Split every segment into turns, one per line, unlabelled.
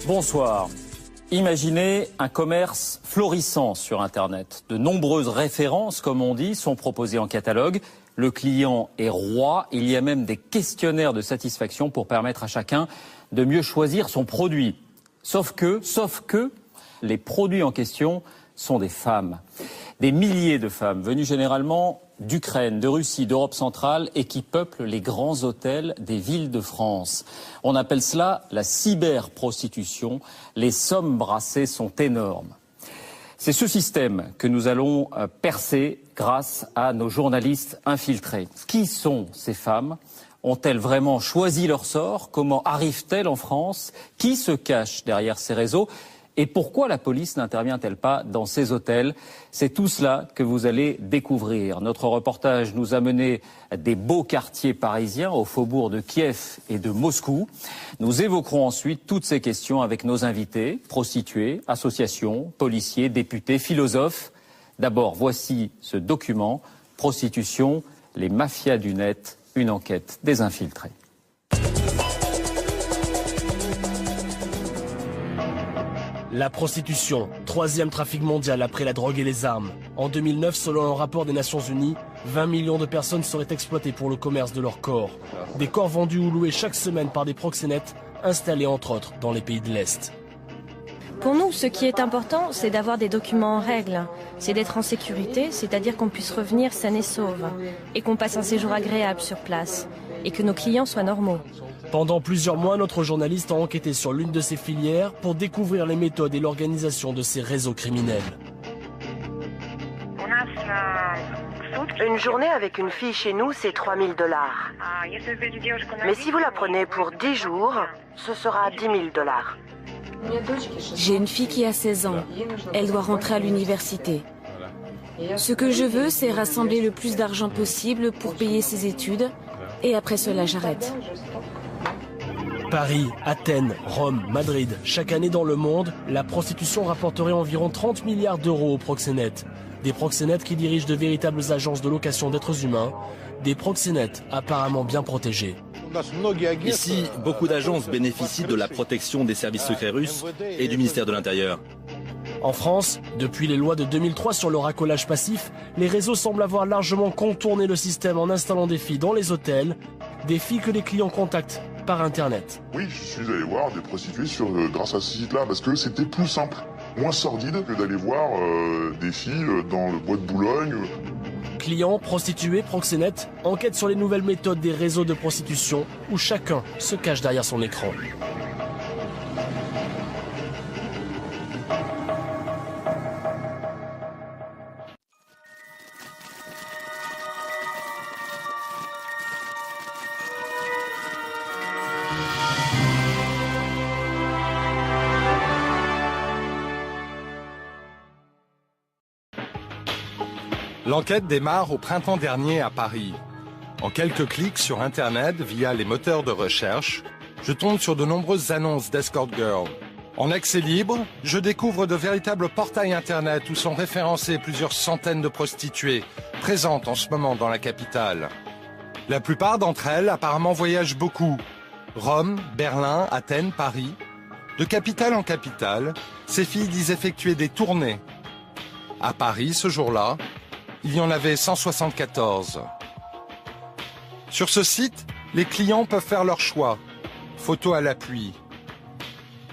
Bonsoir. Imaginez un commerce florissant sur Internet. De nombreuses références, comme on dit, sont proposées en catalogue. Le client est roi. Il y a même des questionnaires de satisfaction pour permettre à chacun de mieux choisir son produit. Sauf que les produits en question sont des femmes. Des milliers de femmes venues généralement d'Ukraine, de Russie, d'Europe centrale et qui peuplent les grands hôtels des villes de France. On appelle cela la cyberprostitution. Les sommes brassées sont énormes. C'est ce système que nous allons percer grâce à nos journalistes infiltrés. Qui sont ces femmes ? Ont-elles vraiment choisi leur sort ? Comment arrivent-elles en France ? Qui se cache derrière ces réseaux ? Et pourquoi la police n'intervient-elle pas dans ces hôtels? C'est tout cela que vous allez découvrir. Notre reportage nous a mené des beaux quartiers parisiens au faubourg de Kiev et de Moscou. Nous évoquerons ensuite toutes ces questions avec nos invités, prostituées, associations, policiers, députés, philosophes. D'abord, voici ce document, Prostitution, les mafias du net, une enquête des infiltrés.
La prostitution, troisième trafic mondial après la drogue et les armes. En 2009, selon un rapport des Nations Unies, 20 millions de personnes seraient exploitées pour le commerce de leur corps. Des corps vendus ou loués chaque semaine par des proxénètes, installés entre autres dans les pays de l'Est.
Pour nous, ce qui est important, c'est d'avoir des documents en règle. C'est d'être en sécurité, c'est-à-dire qu'on puisse revenir sain et sauve. Et qu'on passe un séjour agréable sur place. Et que nos clients soient normaux.
Pendant plusieurs mois, notre journaliste a enquêté sur l'une de ces filières pour découvrir les méthodes et l'organisation de ces réseaux criminels.
Une journée avec une fille chez nous, c'est 3 000 $. Mais si vous la prenez pour 10 jours, ce sera 10 000 $.
J'ai une fille qui a 16 ans. Elle doit rentrer à l'université. Ce que je veux, c'est rassembler le plus d'argent possible pour payer ses études. Et après cela, j'arrête.
Paris, Athènes, Rome, Madrid. Chaque année dans le monde, la prostitution rapporterait environ 30 milliards d'euros aux proxénètes. Des proxénètes qui dirigent de véritables agences de location d'êtres humains. Des proxénètes apparemment bien protégés.
Ici, beaucoup d'agences bénéficient de la protection des services secrets russes et du ministère de l'Intérieur.
En France, depuis les lois de 2003 sur le racolage passif, les réseaux semblent avoir largement contourné le système en installant des filles dans les hôtels, des filles que les clients contactent par Internet.
Oui, je suis allé voir des prostituées grâce à ce site-là parce que c'était plus simple, moins sordide que d'aller voir des filles dans le bois de Boulogne.
Clients, prostituées, proxénètes, enquête sur les nouvelles méthodes des réseaux de prostitution où chacun se cache derrière son écran.
L'enquête démarre au printemps dernier à Paris. En quelques clics sur Internet, via les moteurs de recherche, je tombe sur de nombreuses annonces d'escort girl. En accès libre, je découvre de véritables portails Internet où sont référencées plusieurs centaines de prostituées, présentes en ce moment dans la capitale. La plupart d'entre elles apparemment voyagent beaucoup. Rome, Berlin, Athènes, Paris. De capitale en capitale, ces filles disent effectuer des tournées. À Paris, ce jour-là, il y en avait 174. Sur ce site, les clients peuvent faire leur choix. Photos à l'appui.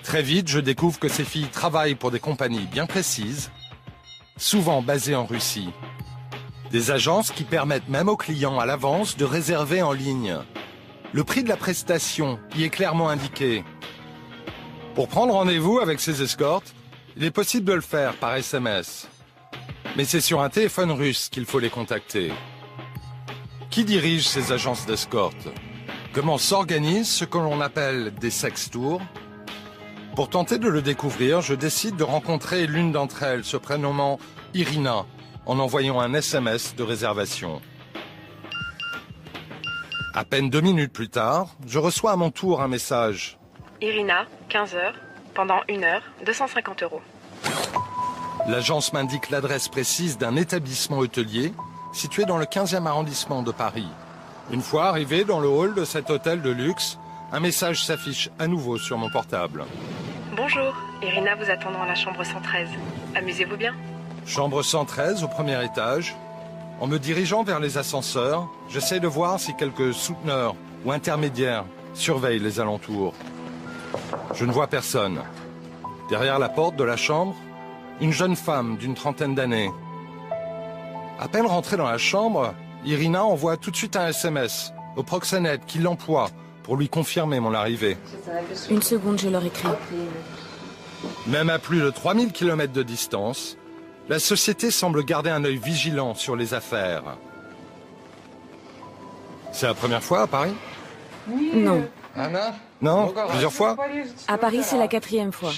Très vite, je découvre que ces filles travaillent pour des compagnies bien précises, souvent basées en Russie. Des agences qui permettent même aux clients à l'avance de réserver en ligne. Le prix de la prestation y est clairement indiqué. Pour prendre rendez-vous avec ces escortes, il est possible de le faire par SMS. Mais c'est sur un téléphone russe qu'il faut les contacter. Qui dirige ces agences d'escorte? Comment s'organise ce que l'on appelle des sextours? Pour tenter de le découvrir, je décide de rencontrer l'une d'entre elles, se prénommant Irina, en envoyant un SMS de réservation. À peine 2 minutes plus tard, je reçois à mon tour un message.
Irina, 15 h, pendant 1 heure, 250 €.
L'agence m'indique l'adresse précise d'un établissement hôtelier situé dans le 15e arrondissement de Paris. Une fois arrivé dans le hall de cet hôtel de luxe, un message s'affiche à nouveau sur mon portable.
Bonjour, Irina vous attend dans la chambre 113. Amusez-vous bien.
Chambre 113 au premier étage. En me dirigeant vers les ascenseurs, j'essaie de voir si quelques souteneurs ou intermédiaires surveillent les alentours. Je ne vois personne. Derrière la porte de la chambre, une jeune femme d'une trentaine d'années. À peine rentrée dans la chambre, Irina envoie tout de suite un SMS au proxénète qui l'emploie pour lui confirmer mon arrivée.
Une seconde, je leur écris.
Même à plus de 3000 km de distance, la société semble garder un œil vigilant sur les affaires. C'est la première fois à Paris?
Non.
Non? Plusieurs fois?
À Paris, c'est la 4e fois.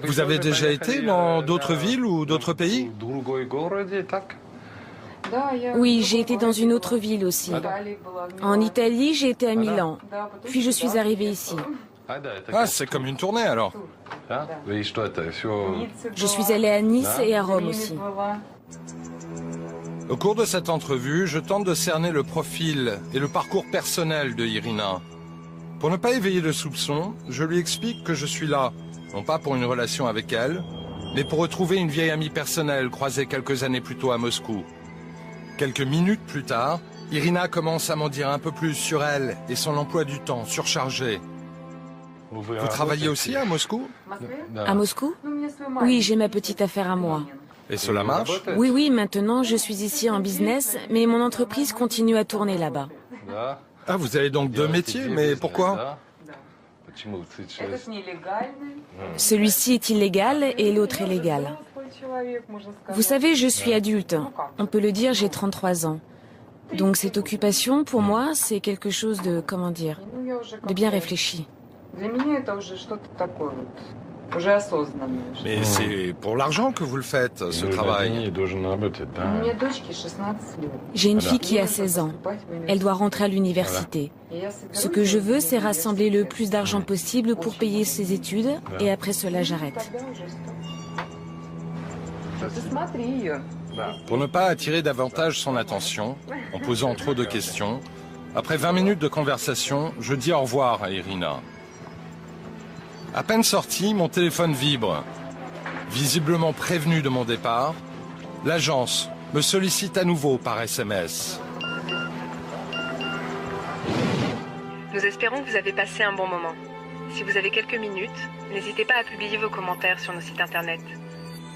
Vous avez déjà été dans d'autres villes ou d'autres pays?
Oui, j'ai été dans une autre ville aussi. En Italie, j'ai été à Milan. Puis je suis arrivée ici.
Ah, c'est comme une tournée alors.
Je suis allée à Nice et à Rome aussi.
Au cours de cette entrevue, je tente de cerner le profil et le parcours personnel de Irina. Pour ne pas éveiller de soupçons, je lui explique que je suis là, non pas pour une relation avec elle, mais pour retrouver une vieille amie personnelle croisée quelques années plus tôt à Moscou. Quelques minutes plus tard, Irina commence à m'en dire un peu plus sur elle et son emploi du temps surchargé. Vous travaillez aussi à Moscou?
À Moscou? Oui, j'ai ma petite affaire à moi.
Et cela marche?
Oui, maintenant je suis ici en business, mais mon entreprise continue à tourner là-bas.
Ah, vous avez donc deux métiers, mais pourquoi?
Celui-ci est illégal et l'autre est légal. Vous savez, je suis adulte. On peut le dire, j'ai 33 ans. Donc cette occupation, pour moi, c'est quelque chose de, comment dire, de bien réfléchi.
Mais c'est pour l'argent que vous le faites, ce travail.
J'ai une fille qui a 16 ans. Elle doit rentrer à l'université. Ce que je veux, c'est rassembler le plus d'argent possible pour payer ses études, et après cela, j'arrête.
Pour ne pas attirer davantage son attention, en posant trop de questions, après 20 minutes de conversation, je dis au revoir à Irina. À peine sorti, mon téléphone vibre. Visiblement prévenu de mon départ, l'agence me sollicite à nouveau par SMS.
Nous espérons que vous avez passé un bon moment. Si vous avez quelques minutes, n'hésitez pas à publier vos commentaires sur nos sites internet.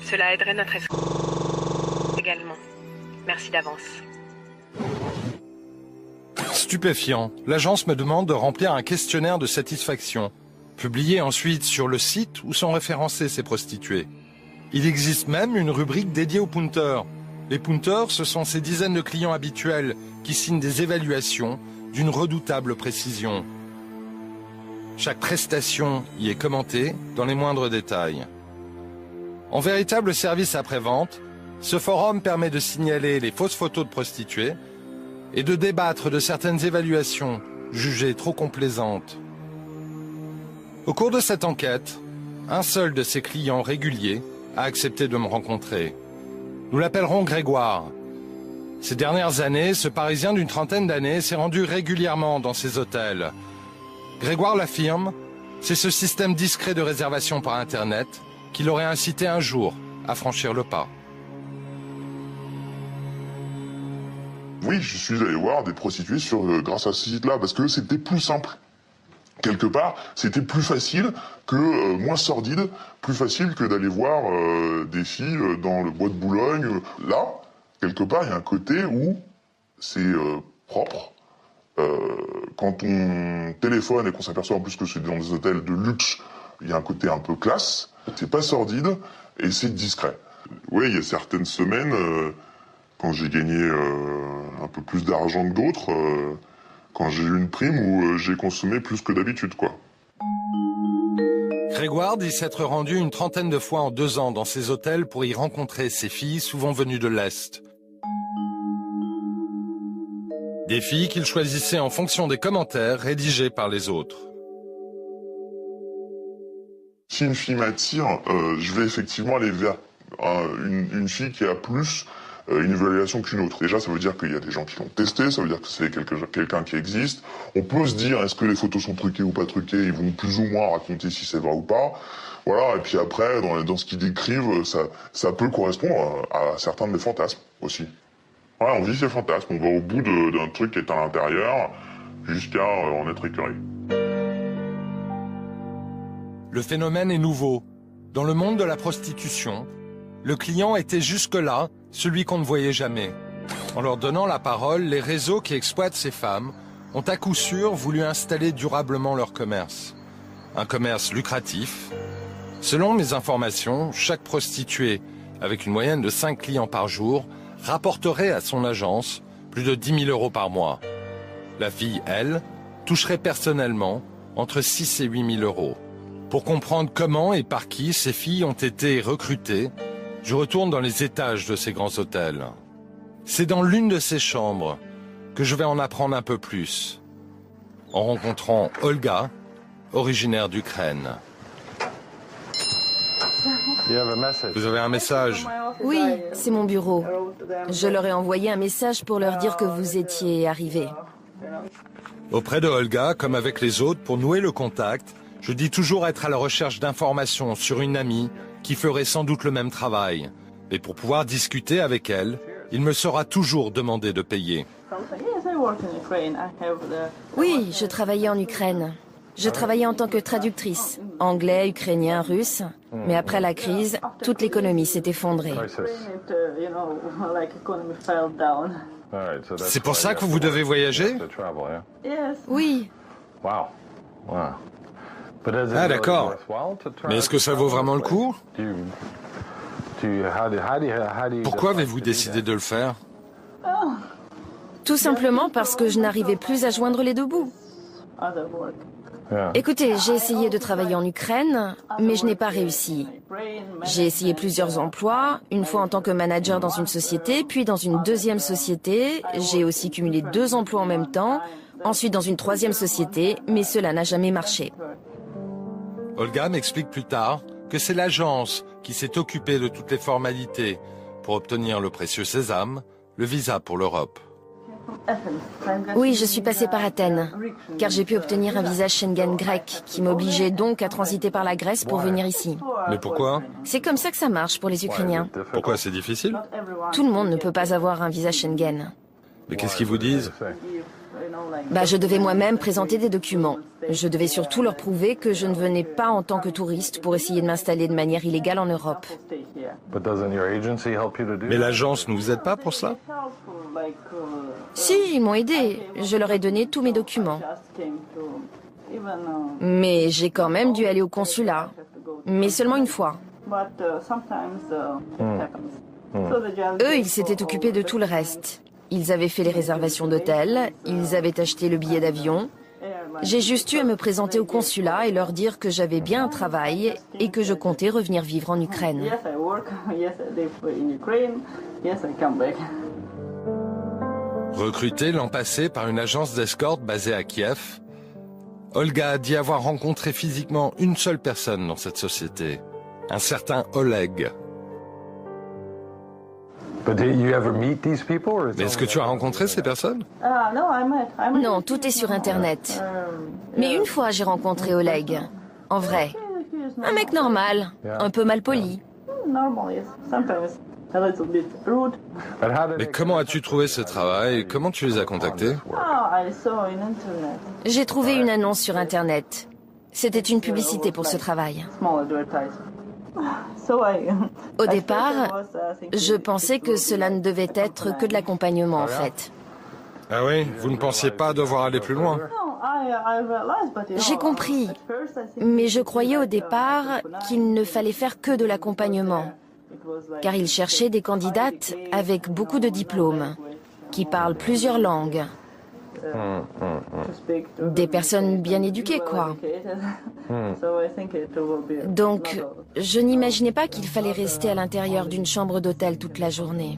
Cela aiderait notre escouade également. Merci d'avance.
Stupéfiant, l'agence me demande de remplir un questionnaire de satisfaction, publié ensuite sur le site où sont référencées ces prostituées. Il existe même une rubrique dédiée aux punters. Les punters, ce sont ces dizaines de clients habituels qui signent des évaluations d'une redoutable précision. Chaque prestation y est commentée dans les moindres détails. En véritable service après-vente, ce forum permet de signaler les fausses photos de prostituées et de débattre de certaines évaluations jugées trop complaisantes. Au cours de cette enquête, un seul de ses clients réguliers a accepté de me rencontrer. Nous l'appellerons Grégoire. Ces dernières années, ce Parisien d'une trentaine d'années s'est rendu régulièrement dans ces hôtels. Grégoire l'affirme, c'est ce système discret de réservation par Internet qui l'aurait incité un jour à franchir le pas.
Oui, je suis allé voir des prostituées grâce à ce site-là, parce que c'était plus simple. Quelque part, c'était plus facile que, moins sordide, plus facile que d'aller voir des filles dans le bois de Boulogne. Là, quelque part, il y a un côté où c'est propre. Quand on téléphone et qu'on s'aperçoit en plus que c'est dans des hôtels de luxe, il y a un côté un peu classe. C'est pas sordide et c'est discret. Oui, il y a certaines semaines, quand j'ai gagné un peu plus d'argent que d'autres, quand j'ai eu une prime où j'ai consommé plus que d'habitude, quoi.
Grégoire dit s'être rendu une trentaine de fois en 2 ans dans ces hôtels pour y rencontrer ces filles souvent venues de l'Est. Des filles qu'il choisissait en fonction des commentaires rédigés par les autres.
Si une fille m'attire, je vais effectivement aller vers une fille qui a plus une évaluation qu'une autre. Déjà, ça veut dire qu'il y a des gens qui l'ont testé, ça veut dire que c'est quelqu'un qui existe. On peut se dire, est-ce que les photos sont truquées ou pas truquées? Ils vont plus ou moins raconter si c'est vrai ou pas. Voilà, et puis après, dans ce qu'ils décrivent, ça peut correspondre à certains de mes fantasmes aussi. Ouais, on vit ces fantasmes, on va au bout d'un truc qui est à l'intérieur, jusqu'à en être écœuré.
Le phénomène est nouveau. Dans le monde de la prostitution, le client était jusque-là celui qu'on ne voyait jamais. En leur donnant la parole, les réseaux qui exploitent ces femmes ont à coup sûr voulu installer durablement leur commerce. Un commerce lucratif. Selon mes informations, chaque prostituée, avec une moyenne de 5 clients par jour, rapporterait à son agence plus de 10 000 € par mois. La fille, elle, toucherait personnellement entre 6 et 8 000 €. Pour comprendre comment et par qui ces filles ont été recrutées, je retourne dans les étages de ces grands hôtels. C'est dans l'une de ces chambres que je vais en apprendre un peu plus, en rencontrant Olga, originaire d'Ukraine. Vous avez un message?
Oui, c'est mon bureau. Je leur ai envoyé un message pour leur dire que vous étiez arrivé.
Auprès de Olga, comme avec les autres, pour nouer le contact, je dis toujours être à la recherche d'informations sur une amie qui ferait sans doute le même travail. Mais pour pouvoir discuter avec elle, il me sera toujours demandé de payer.
Oui, je travaillais en Ukraine. Je travaillais en tant que traductrice, anglais, ukrainien, russe. Mais après la crise, toute l'économie s'est effondrée.
C'est pour ça que vous devez voyager?
Oui.
Ah d'accord. Mais est-ce que ça vaut vraiment le coup? Pourquoi avez-vous décidé de le faire?
Tout simplement parce que je n'arrivais plus à joindre les deux bouts. Écoutez, j'ai essayé de travailler en Ukraine, mais je n'ai pas réussi. J'ai essayé plusieurs emplois, une fois en tant que manager dans une société, puis dans une deuxième société. J'ai aussi cumulé 2 emplois en même temps, ensuite dans une 3e société, mais cela n'a jamais marché.
Olga m'explique plus tard que c'est l'agence qui s'est occupée de toutes les formalités pour obtenir le précieux sésame, le visa pour l'Europe.
Oui, je suis passée par Athènes, car j'ai pu obtenir un visa Schengen grec, qui m'obligeait donc à transiter par la Grèce pour venir ici.
Mais pourquoi?
C'est comme ça que ça marche pour les Ukrainiens.
Pourquoi c'est difficile?
Tout le monde ne peut pas avoir un visa Schengen.
Mais qu'est-ce qu'ils vous disent?
Je devais moi-même présenter des documents. Je devais surtout leur prouver que je ne venais pas en tant que touriste pour essayer de m'installer de manière illégale en Europe.
Mais l'agence ne vous aide pas pour ça?
Si, ils m'ont aidé. Je leur ai donné tous mes documents. Mais j'ai quand même dû aller au consulat. Mais seulement une fois. Eux, ils s'étaient occupés de tout le reste. Ils avaient fait les réservations d'hôtel, ils avaient acheté le billet d'avion. J'ai juste eu à me présenter au consulat et leur dire que j'avais bien un travail et que je comptais revenir vivre en Ukraine.
Recrutée l'an passé par une agence d'escorte basée à Kiev, Olga a dit avoir rencontré physiquement une seule personne dans cette société, un certain Oleg. Mais est-ce que tu as rencontré ces personnes?
Non, tout est sur Internet. Mais une fois, j'ai rencontré Oleg. En vrai. Un mec normal, un peu malpoli.
Mais comment as-tu trouvé ce travail? Comment tu les as contactés?
J'ai trouvé une annonce sur Internet. C'était une publicité pour ce travail. Au départ, je pensais que cela ne devait être que de l'accompagnement en fait.
Ah oui, vous ne pensiez pas devoir aller plus loin?
J'ai compris, mais je croyais au départ qu'il ne fallait faire que de l'accompagnement, car ils cherchaient des candidates avec beaucoup de diplômes, qui parlent plusieurs langues. Des personnes bien éduquées, quoi. Donc, je n'imaginais pas qu'il fallait rester à l'intérieur d'une chambre d'hôtel toute la journée.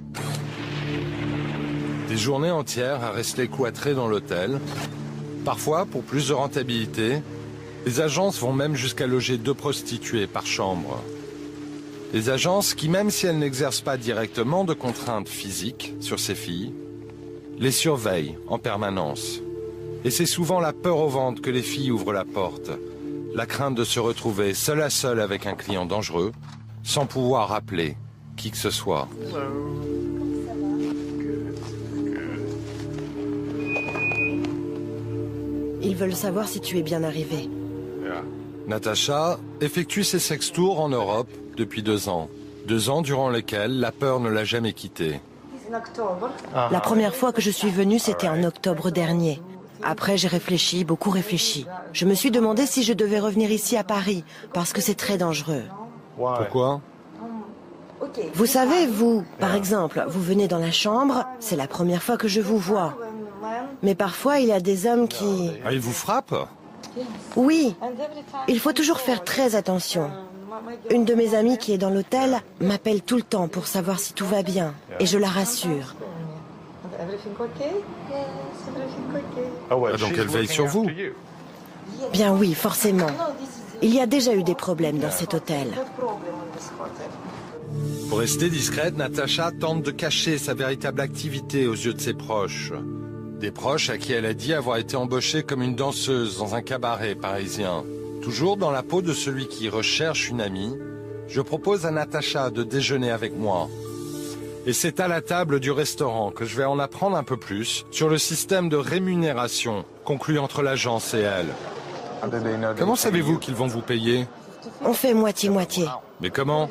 Des journées entières à rester cloîtrées dans l'hôtel. Parfois, pour plus de rentabilité, les agences vont même jusqu'à loger 2 prostituées par chambre. Des agences qui, même si elles n'exercent pas directement de contraintes physiques sur ces filles, les surveillent en permanence. Et c'est souvent la peur au ventre que les filles ouvrent la porte. La crainte de se retrouver seule à seule avec un client dangereux, sans pouvoir appeler qui que ce soit.
Ils veulent savoir si tu es bien arrivé.
Natacha effectue ses sextours en Europe depuis 2 ans. 2 ans durant lesquels la peur ne l'a jamais quittée.
La première fois que je suis venue, c'était en octobre dernier. Après, j'ai réfléchi, beaucoup réfléchi. Je me suis demandé si je devais revenir ici à Paris, parce que c'est très dangereux.
Pourquoi?
Vous savez, vous, par exemple, vous venez dans la chambre, c'est la première fois que je vous vois. Mais parfois, il y a des hommes qui...
Ah, ils vous frappent?
Oui, il faut toujours faire très attention. Une de mes amies qui est dans l'hôtel m'appelle tout le temps pour savoir si tout va bien, et je la rassure.
Donc elle veille sur vous?
Bien oui, forcément. Il y a déjà eu des problèmes dans cet hôtel.
Pour rester discrète, Natacha tente de cacher sa véritable activité aux yeux de ses proches. Des proches à qui elle a dit avoir été embauchée comme une danseuse dans un cabaret parisien. Toujours dans la peau de celui qui recherche une amie, je propose à Natacha de déjeuner avec moi. Et c'est à la table du restaurant que je vais en apprendre un peu plus sur le système de rémunération conclu entre l'agence et elle. Comment savez-vous qu'ils vont vous payer?
On fait moitié-moitié.
Mais comment?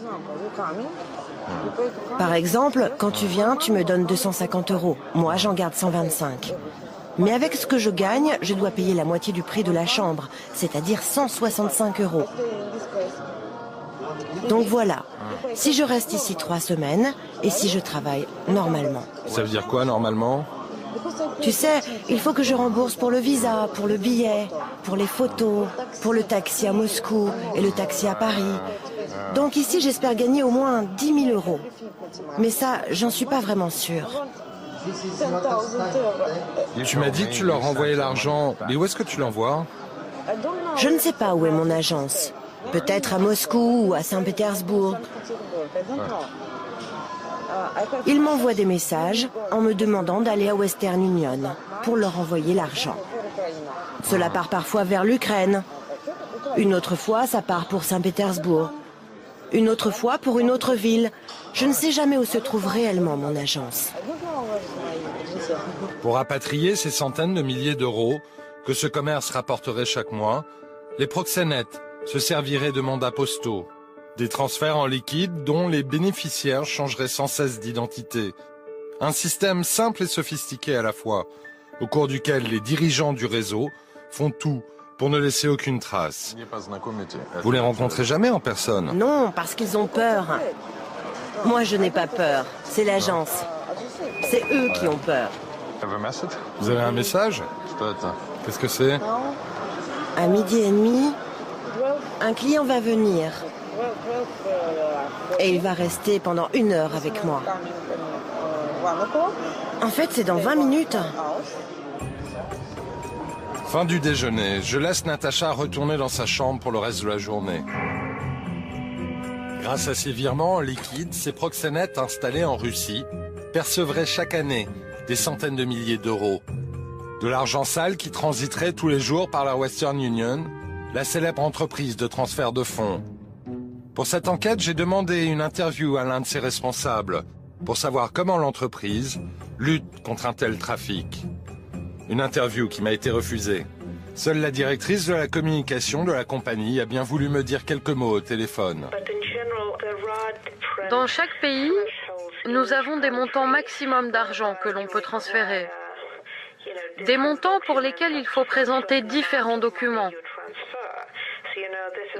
Par exemple, quand tu viens, tu me donnes 250 €. Moi, j'en garde 125. Mais avec ce que je gagne, je dois payer la moitié du prix de la chambre, c'est-à-dire 165 €. Donc voilà, si je reste ici 3 semaines et si je travaille normalement.
Ça veut dire quoi, normalement?
Tu sais, il faut que je rembourse pour le visa, pour le billet, pour les photos, pour le taxi à Moscou et le taxi à Paris. Donc ici, j'espère gagner au moins 10 000 €. Mais ça, j'en suis pas vraiment sûre.
Tu m'as dit que tu leur envoyais l'argent, mais où est-ce que tu l'envoies?
Je ne sais pas où est mon agence. Peut-être à Moscou ou à Saint-Pétersbourg. Ils m'envoient des messages en me demandant d'aller à Western Union pour leur envoyer l'argent. Cela part parfois vers l'Ukraine. Une autre fois, ça part pour Saint-Pétersbourg. Une autre fois pour une autre ville. Je ne sais jamais où se trouve réellement mon agence.
Pour rapatrier ces centaines de milliers d'euros que ce commerce rapporterait chaque mois, les proxénètes se serviraient de mandats postaux, des transferts en liquide dont les bénéficiaires changeraient sans cesse d'identité. Un système simple et sophistiqué à la fois, au cours duquel les dirigeants du réseau font tout pour ne laisser aucune trace. Vous les rencontrez jamais en personne?
Non, parce qu'ils ont peur. Moi, je n'ai pas peur. C'est l'agence. C'est eux qui ont peur.
Vous avez un message? Qu'est-ce que c'est?
À 12h30, un client va venir. Et il va rester pendant 1 heure avec moi. En fait, c'est dans 20 minutes.
Fin du déjeuner, je laisse Natacha retourner dans sa chambre pour le reste de la journée. Grâce à ces virements en liquide, ces proxénètes installés en Russie percevraient chaque année des centaines de milliers d'euros. De l'argent sale qui transiterait tous les jours par la Western Union, la célèbre entreprise de transfert de fonds. Pour cette enquête, j'ai demandé une interview à l'un de ses responsables pour savoir comment l'entreprise lutte contre un tel trafic. Une interview qui m'a été refusée. Seule la directrice de la communication de la compagnie a bien voulu me dire quelques mots au téléphone.
Dans chaque pays, nous avons des montants maximum d'argent que l'on peut transférer. Des montants pour lesquels il faut présenter différents documents.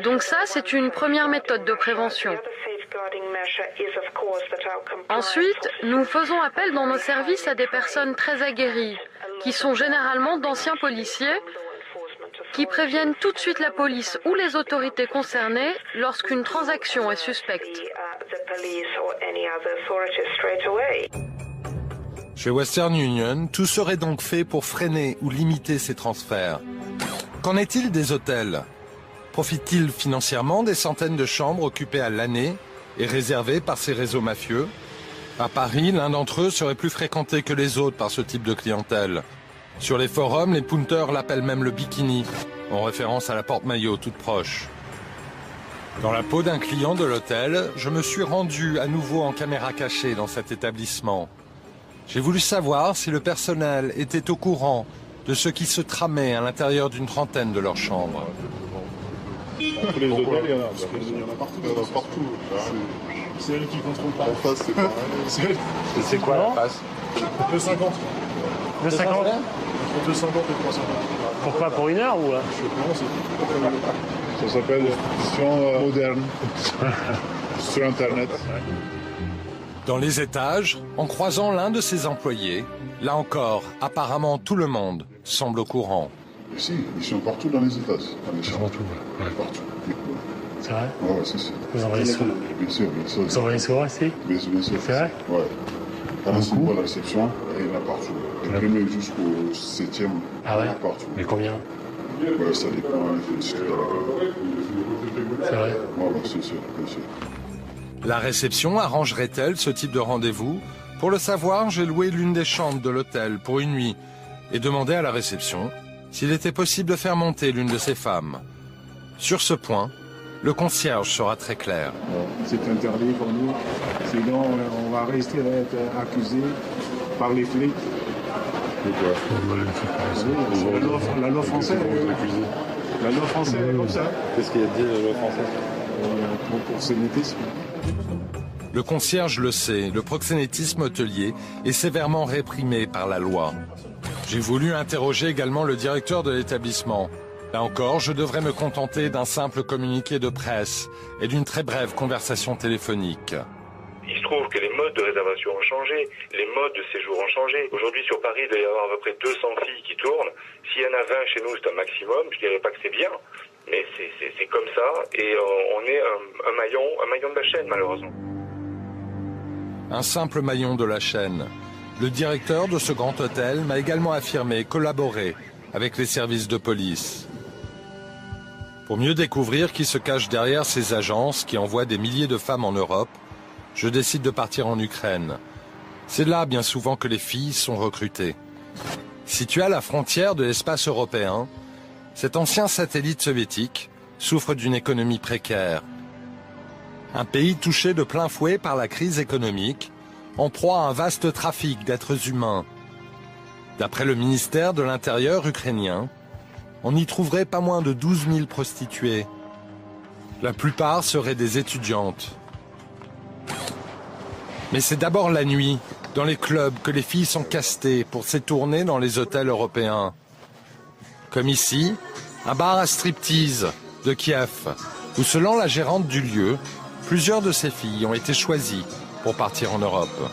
Donc ça, c'est une première méthode de prévention. Ensuite, nous faisons appel dans nos services à des personnes très aguerries, qui sont généralement d'anciens policiers, qui préviennent tout de suite la police ou les autorités concernées lorsqu'une transaction est suspecte.
Chez Western Union, tout serait donc fait pour freiner ou limiter ces transferts. Qu'en est-il des hôtels? Profitent-ils financièrement des centaines de chambres occupées à l'année et réservés par ces réseaux mafieux. À Paris, l'un d'entre eux serait plus fréquenté que les autres par ce type de clientèle. Sur les forums, les punters l'appellent même le bikini, en référence à la porte-maillot toute proche. Dans la peau d'un client de l'hôtel, je me suis rendu à nouveau en caméra cachée dans cet établissement. J'ai voulu savoir si le personnel était au courant de ce qui se tramait à l'intérieur d'une trentaine de leurs chambres.
Tous les hôtels, il y en a, parce qu'il y en a partout. Il y en a partout. C'est elle qui contrôle pas. En face, c'est pareil.
C'est quoi la face
2,50.
2,50
Entre 2,50 et 3,50.
Pourquoi? Pour une heure ou là?
Je sais pas, ça s'appelle prostitution moderne. Sur Internet.
Dans les étages, en croisant l'un de ses employés, là encore, apparemment tout le monde semble au courant.
Si, ils sont partout dans les étages.
Ils sont partout, ouais.
Partout.
C'est vrai?
Ouais, c'est ça.
Vous envoyez souvent?
Bien sûr, bien sûr.
Vous envoyez souvent ici?
Bien sûr.
C'est vrai?
Ouais. Quand c'est pour la réception, il y en a partout. Du premier jusqu'au 7e,
ah ouais?
il y en a partout.
Mais combien?
Ouais, ça dépend, il faut discuter avec eux.
C'est vrai?
Ouais, c'est sûr, bien sûr.
La réception arrangerait-elle ce type de rendez-vous? Pour le savoir, j'ai loué l'une des chambres de l'hôtel pour une nuit et demandé à la réception s'il était possible de faire monter l'une de ces femmes. Sur ce point, le concierge sera très clair.
C'est interdit pour nous, sinon on va rester à être accusé par les flics. La loi française. La loi française est comme ça.
Qu'est-ce qu'il y a dit la loi française?
Pour proxénétisme.
Le concierge le sait, le proxénétisme hôtelier est sévèrement réprimé par la loi. J'ai voulu interroger également le directeur de l'établissement. Là encore, je devrais me contenter d'un simple communiqué de presse et d'une très brève conversation téléphonique.
Il se trouve que les modes de réservation ont changé, les modes de séjour ont changé. Aujourd'hui, sur Paris, il doit y avoir à peu près 200 filles qui tournent. S'il y en a 20 chez nous, c'est un maximum. Je dirais pas que c'est bien, mais c'est comme ça. Et on est un maillon de la chaîne, malheureusement.
Un simple maillon de la chaîne. Le directeur de ce grand hôtel m'a également affirmé collaborer avec les services de police. Pour mieux découvrir qui se cache derrière ces agences qui envoient des milliers de femmes en Europe, je décide de partir en Ukraine. C'est là bien souvent que les filles sont recrutées. Situé à la frontière de l'espace européen, cet ancien satellite soviétique souffre d'une économie précaire. Un pays touché de plein fouet par la crise économique, en proie à un vaste trafic d'êtres humains. D'après le ministère de l'Intérieur ukrainien, on y trouverait pas moins de 12 000 prostituées. La plupart seraient des étudiantes. Mais c'est d'abord la nuit, dans les clubs, que les filles sont castées pour sétourner dans les hôtels européens. Comme ici, un bar à striptease de Kiev, où selon la gérante du lieu, plusieurs de ces filles ont été choisies pour partir en Europe.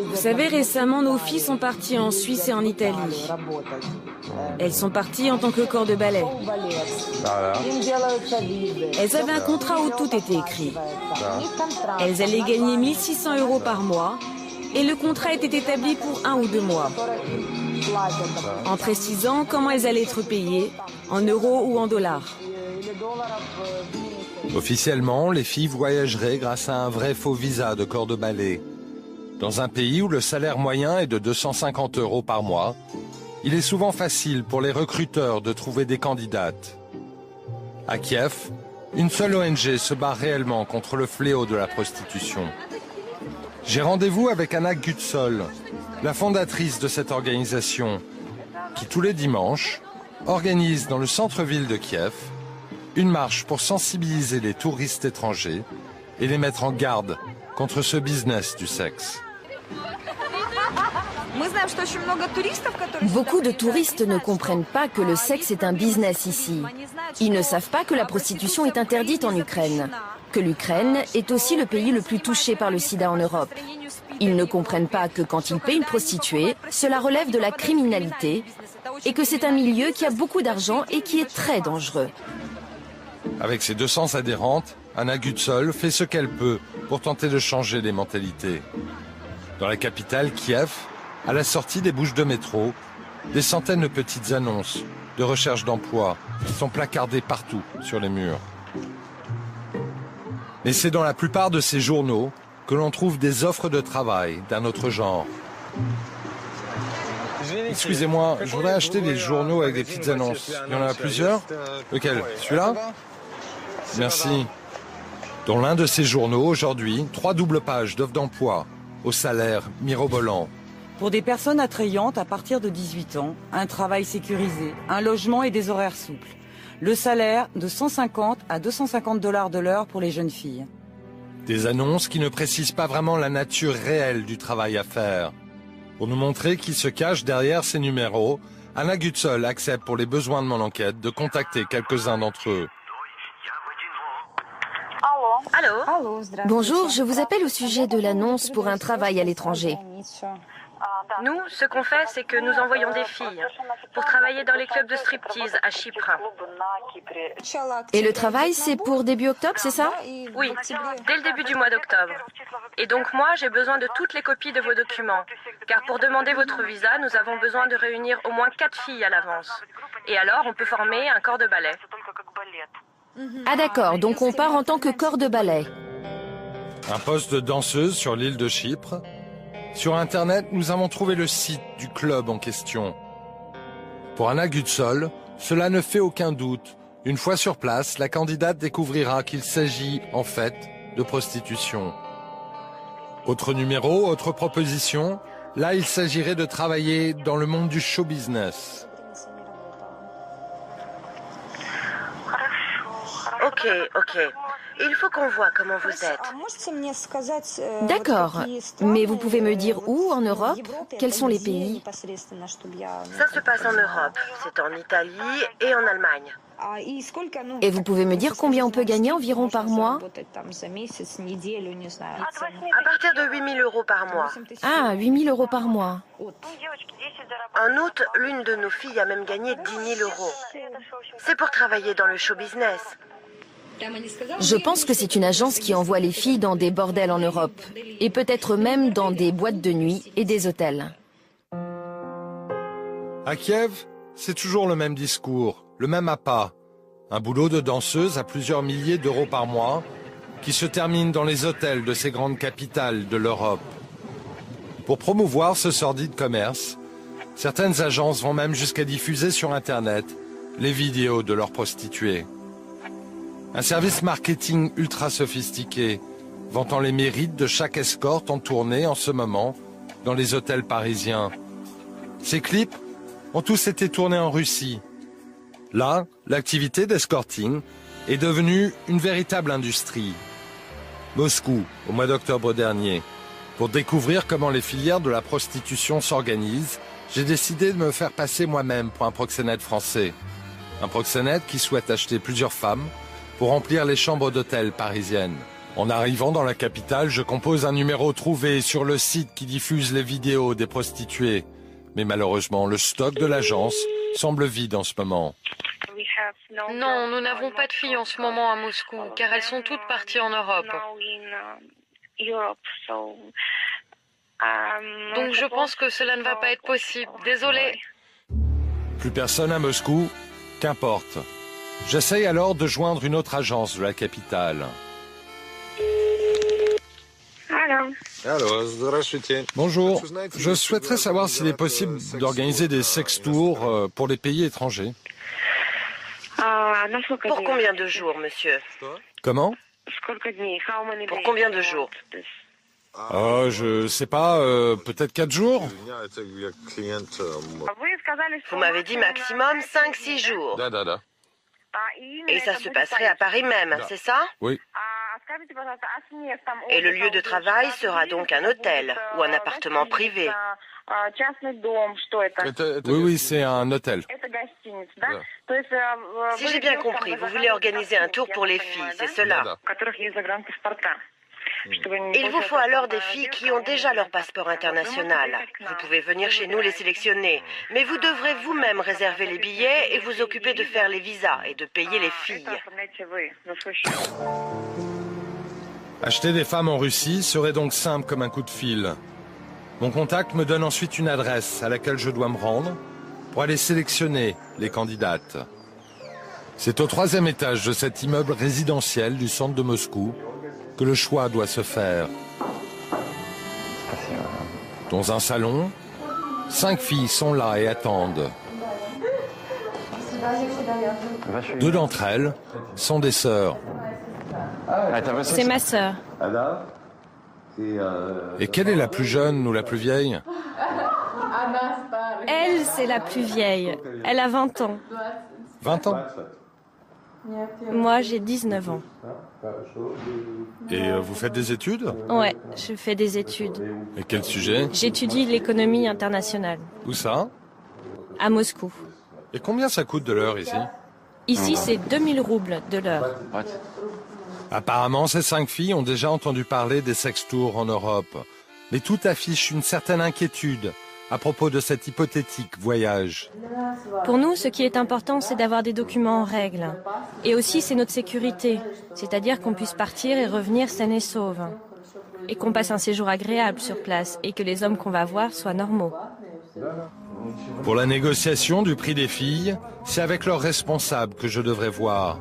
Vous savez, récemment, nos filles sont parties en Suisse et en Italie. Elles sont parties en tant que corps de ballet. Elles avaient un contrat où tout était écrit. Elles allaient gagner 1 600 € par mois et le contrat était établi pour 1 ou 2 mois. En précisant comment elles allaient être payées, en euros ou en dollars.
Officiellement, les filles voyageraient grâce à un vrai faux visa de corps de ballet. Dans un pays où le salaire moyen est de 250 € par mois, il est souvent facile pour les recruteurs de trouver des candidates. À Kiev, une seule ONG se bat réellement contre le fléau de la prostitution. J'ai rendez-vous avec Anna Gutsol, la fondatrice de cette organisation, qui tous les dimanches organise dans le centre-ville de Kiev une marche pour sensibiliser les touristes étrangers et les mettre en garde contre ce business du sexe.
Beaucoup de touristes ne comprennent pas que le sexe est un business ici. Ils ne savent pas que la prostitution est interdite en Ukraine, que l'Ukraine est aussi le pays le plus touché par le sida en Europe. Ils ne comprennent pas que quand ils payent une prostituée, cela relève de la criminalité et que c'est un milieu qui a beaucoup d'argent et qui est très dangereux.
Avec ses 200 adhérentes, Anna Gutsol fait ce qu'elle peut pour tenter de changer les mentalités. Dans la capitale, Kiev, à la sortie des bouches de métro, Des centaines de petites annonces de recherche d'emploi sont placardées partout sur les murs. Mais c'est dans la plupart de ces journaux que l'on trouve des offres de travail d'un autre genre. Excusez-moi, je voudrais acheter des journaux avec des petites annonces. Il y en a plusieurs? Lequel? Celui-là? Merci. Dans l'un de ces journaux, aujourd'hui, 3 doubles pages d'offres d'emploi au salaire mirobolant.
Pour des personnes attrayantes à partir de 18 ans, un travail sécurisé, un logement et des horaires souples. Le salaire de 150 à 250 $ de l'heure pour les jeunes filles.
Des annonces qui ne précisent pas vraiment la nature réelle du travail à faire. Pour nous montrer qui se cache derrière ces numéros, Anna Gutzol accepte pour les besoins de mon enquête de contacter quelques-uns d'entre eux.
Allô? Bonjour, je vous appelle au sujet de l'annonce pour un travail à l'étranger.
Nous, ce qu'on fait, c'est que nous envoyons des filles pour travailler dans les clubs de striptease à Chypre.
Et le travail, c'est pour début octobre, c'est ça?
Oui, dès le début du mois d'octobre. Et donc moi, j'ai besoin de toutes les copies de vos documents. Car pour demander votre visa, nous avons besoin de réunir au moins 4 filles à l'avance. Et alors, on peut former un corps de ballet.
Ah d'accord, donc on part en tant que corps de ballet.
Un poste de danseuse sur l'île de Chypre. Sur Internet, nous avons trouvé le site du club en question. Pour Anna Gutzol, cela ne fait aucun doute. Une fois sur place, la candidate découvrira qu'il s'agit, en fait, de prostitution. Autre numéro, autre proposition. Là, il s'agirait de travailler dans le monde du show business.
Ok. Il faut qu'on voit comment vous êtes.
D'accord, mais vous pouvez me dire où en Europe? Quels sont les pays?
Ça se passe en Europe. C'est en Italie et en Allemagne.
Et vous pouvez me dire combien on peut gagner environ par mois?
À partir de 8 000 € par mois.
Ah, 8 000 € par mois.
En août, l'une de nos filles a même gagné 10 000 €. C'est pour travailler dans le show business.
Je pense que c'est une agence qui envoie les filles dans des bordels en Europe, et peut-être même dans des boîtes de nuit et des hôtels.
À Kiev, c'est toujours le même discours, le même appât. Un boulot de danseuse à plusieurs milliers d'euros par mois, qui se termine dans les hôtels de ces grandes capitales de l'Europe. Pour promouvoir ce sordide commerce, certaines agences vont même jusqu'à diffuser sur Internet les vidéos de leurs prostituées. Un service marketing ultra sophistiqué, vantant les mérites de chaque escorte en tournée en ce moment dans les hôtels parisiens. Ces clips ont tous été tournés en Russie. Là, l'activité d'escorting est devenue une véritable industrie. Moscou, au mois d'octobre dernier. Pour découvrir comment les filières de la prostitution s'organisent, j'ai décidé de me faire passer moi-même pour un proxénète français. Un proxénète qui souhaite acheter plusieurs femmes pour remplir les chambres d'hôtel parisiennes. En arrivant dans la capitale, je compose un numéro trouvé sur le site qui diffuse les vidéos des prostituées. Mais malheureusement, le stock de l'agence semble vide en ce moment.
Non, nous n'avons pas de filles en ce moment à Moscou, car elles sont toutes parties en Europe. Donc je pense que cela ne va pas être possible. Désolée.
Plus personne à Moscou? Qu'importe. J'essaye alors de joindre une autre agence de la capitale. Bonjour, je souhaiterais savoir s'il est possible d'organiser des sextours pour les pays étrangers.
Pour combien de jours, monsieur?
Comment?
Pour combien de jours?
Je sais pas, peut-être 4 jours?
Vous m'avez dit maximum 5-6 jours. Et ça se passerait à Paris même, c'est ça?
Oui.
Et le lieu de travail sera donc un hôtel ou un appartement privé?
Oui, c'est un hôtel.
Si j'ai bien compris, vous voulez organiser un tour pour les filles, c'est cela? Il vous faut alors des filles qui ont déjà leur passeport international. Vous pouvez venir chez nous les sélectionner, mais vous devrez vous-même réserver les billets et vous occuper de faire les visas et de payer les filles.
Acheter des femmes en Russie serait donc simple comme un coup de fil. Mon contact me donne ensuite une adresse à laquelle je dois me rendre pour aller sélectionner les candidates. C'est au 3e étage de cet immeuble résidentiel du centre de Moscou que le choix doit se faire. Dans un salon, 5 filles sont là et attendent. 2 d'entre elles sont des sœurs.
C'est ma sœur.
Et quelle est la plus jeune ou la plus vieille?
Elle, c'est la plus vieille. Elle a 20 ans.
20 ans?
Moi, j'ai 19 ans.
Et vous faites des études?
Ouais, je fais des études.
Et quel sujet?
J'étudie l'économie internationale.
Où ça?
À Moscou.
Et combien ça coûte de l'heure ici?
Ici, c'est 2000 roubles de l'heure.
Apparemment, ces 5 filles ont déjà entendu parler des sextours en Europe. Mais tout affiche une certaine inquiétude à propos de cet hypothétique voyage.
Pour nous, ce qui est important, c'est d'avoir des documents en règle. Et aussi, c'est notre sécurité. C'est-à-dire qu'on puisse partir et revenir saine et sauve. Et qu'on passe un séjour agréable sur place. Et que les hommes qu'on va voir soient normaux.
Pour la négociation du prix des filles, c'est avec leur responsable que je devrais voir.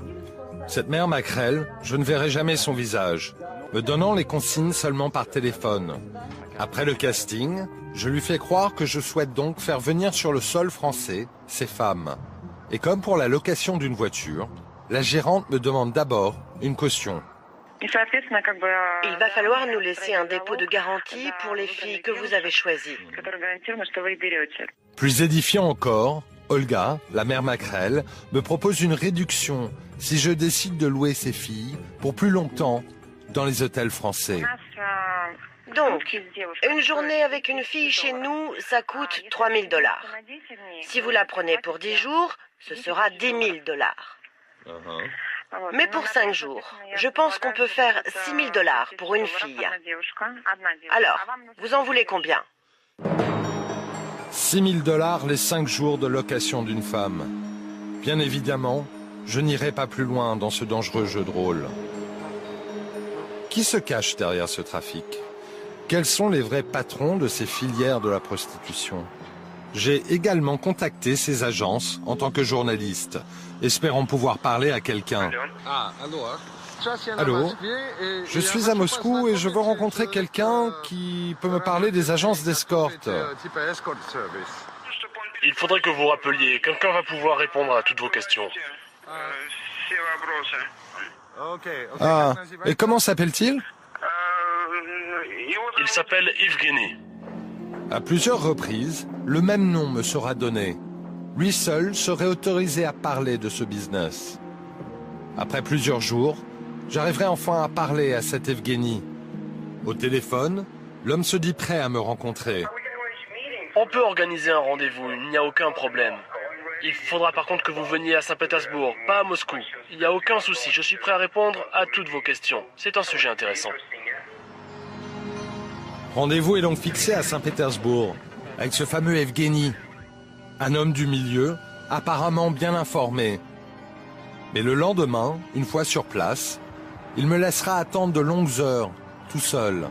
Cette mère Macrel, je ne verrai jamais son visage, me donnant les consignes seulement par téléphone. Après le casting, je lui fais croire que je souhaite donc faire venir sur le sol français ces femmes. Et comme pour la location d'une voiture, la gérante me demande d'abord une caution.
Il va falloir nous laisser un dépôt de garantie pour les filles que vous avez choisies.
Plus édifiant encore, Olga, la mère Macrel, me propose une réduction si je décide de louer ces filles pour plus longtemps dans les hôtels français.
Donc, une journée avec une fille chez nous, ça coûte 3000 $. Si vous la prenez pour 10 jours, ce sera 10 000 $. Mais pour 5 jours, je pense qu'on peut faire 6 000 $ pour une fille. Alors, vous en voulez combien?
6 000 $ les 5 jours de location d'une femme. Bien évidemment, je n'irai pas plus loin dans ce dangereux jeu de rôle. Qui se cache derrière ce trafic? Quels sont les vrais patrons de ces filières de la prostitution? J'ai également contacté ces agences en tant que journaliste, espérant pouvoir parler à quelqu'un. Allô? Je suis à Moscou et je veux rencontrer quelqu'un qui peut me parler des agences d'escorte.
Il faudrait que vous rappeliez. Quelqu'un va pouvoir répondre à toutes vos questions.
Ah, et comment s'appelle-t-il?
Il s'appelle Evgeny.
À plusieurs reprises, le même nom me sera donné. Lui seul serait autorisé à parler de ce business. Après plusieurs jours, j'arriverai enfin à parler à cet Evgeny. Au téléphone, l'homme se dit prêt à me rencontrer.
On peut organiser un rendez-vous, il n'y a aucun problème. Il faudra par contre que vous veniez à Saint-Pétersbourg, pas à Moscou. Il n'y a aucun souci, je suis prêt à répondre à toutes vos questions. C'est un sujet intéressant.
Rendez-vous est donc fixé à Saint-Pétersbourg, avec ce fameux Evgeny. Un homme du milieu, apparemment bien informé. Mais le lendemain, une fois sur place, il me laissera attendre de longues heures, tout seul.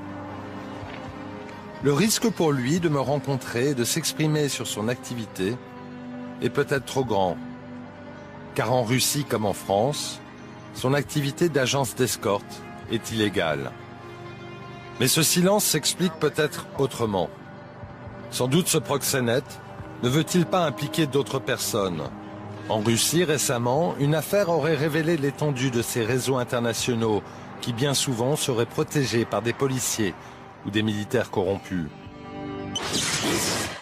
Le risque pour lui de me rencontrer et de s'exprimer sur son activité est peut-être trop grand. Car en Russie comme en France, son activité d'agence d'escorte est illégale. Mais ce silence s'explique peut-être autrement. Sans doute ce proxénète ne veut-il pas impliquer d'autres personnes? En Russie, récemment, une affaire aurait révélé l'étendue de ces réseaux internationaux qui bien souvent seraient protégés par des policiers ou des militaires corrompus.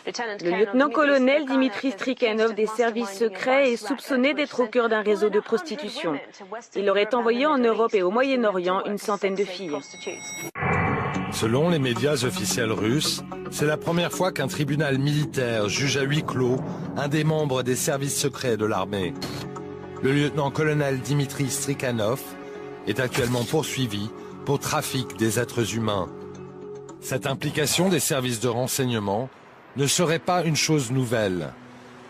Le lieutenant-colonel Dimitri Strikhanov des services secrets est soupçonné d'être au cœur d'un réseau de prostitution. Il aurait envoyé en Europe et au Moyen-Orient une centaine de filles.
Selon les médias officiels russes, c'est la première fois qu'un tribunal militaire juge à huis clos un des membres des services secrets de l'armée. Le lieutenant-colonel Dimitri Strikhanov est actuellement poursuivi pour trafic des êtres humains. Cette implication des services de renseignement ne serait pas une chose nouvelle.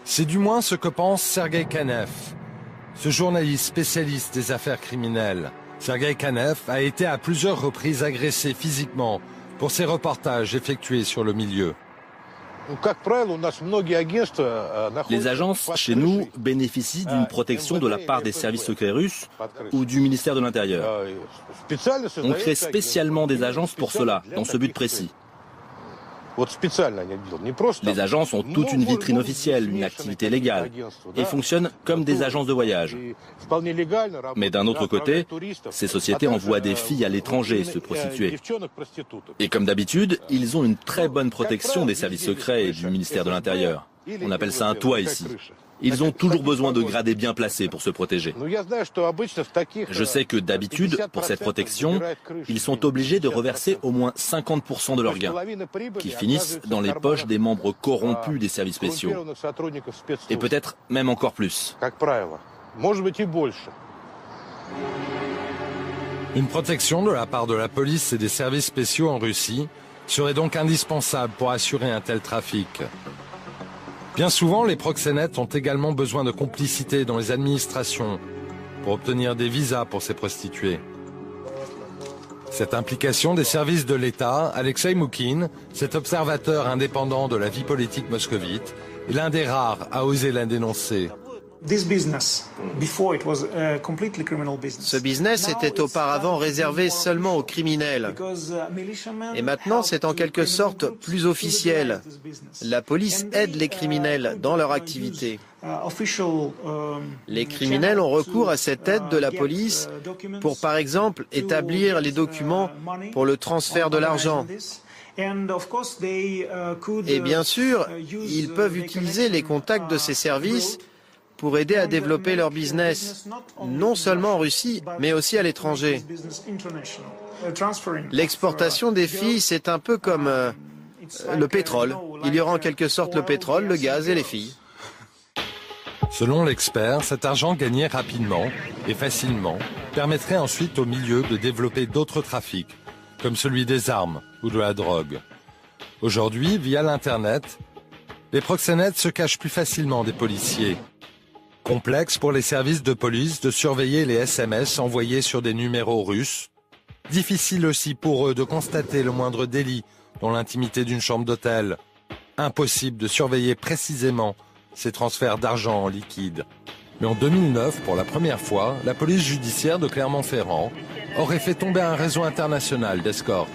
C'est du moins ce que pense Sergei Kanev, ce journaliste spécialiste des affaires criminelles. Sergei Kanev a été à plusieurs reprises agressé physiquement pour ses reportages effectués sur le milieu.
Les agences, chez nous, bénéficient d'une protection de la part des services secrets russes ou du ministère de l'Intérieur. On crée spécialement des agences pour cela, dans ce but précis. Les agences ont toute une vitrine officielle, une activité légale, et fonctionnent comme des agences de voyage. Mais d'un autre côté, ces sociétés envoient des filles à l'étranger se prostituer. Et comme d'habitude, ils ont une très bonne protection des services secrets et du ministère de l'Intérieur. On appelle ça un toit ici. Ils ont toujours besoin de gradés bien placés pour se protéger. Je sais que d'habitude, pour cette protection, ils sont obligés de reverser au moins 50% de leurs gains, qui finissent dans les poches des membres corrompus des services spéciaux. Et peut-être même encore plus.
Une protection de la part de la police et des services spéciaux en Russie serait donc indispensable pour assurer un tel trafic. Bien souvent, les proxénètes ont également besoin de complicité dans les administrations pour obtenir des visas pour ces prostituées. Cette implication des services de l'État, Alexei Moukhin, cet observateur indépendant de la vie politique moscovite, est l'un des rares à oser la dénoncer.
Ce business était auparavant réservé seulement aux criminels. Et maintenant, c'est en quelque sorte plus officiel. La police aide les criminels dans leur activité. Les criminels ont recours à cette aide de la police pour, par exemple, établir les documents pour le transfert de l'argent. Et bien sûr, ils peuvent utiliser les contacts de ces services pour aider à développer leur business, non seulement en Russie, mais aussi à l'étranger. L'exportation des filles, c'est un peu comme le pétrole. Il y aura en quelque sorte le pétrole, le gaz et les filles.
Selon l'expert, cet argent gagné rapidement et facilement permettrait ensuite au milieu de développer d'autres trafics, comme celui des armes ou de la drogue. Aujourd'hui, via l'Internet, les proxénètes se cachent plus facilement des policiers. Complexe pour les services de police de surveiller les SMS envoyés sur des numéros russes. Difficile aussi pour eux de constater le moindre délit dans l'intimité d'une chambre d'hôtel. Impossible de surveiller précisément ces transferts d'argent en liquide. Mais en 2009, pour la première fois, la police judiciaire de Clermont-Ferrand aurait fait tomber un réseau international d'escortes.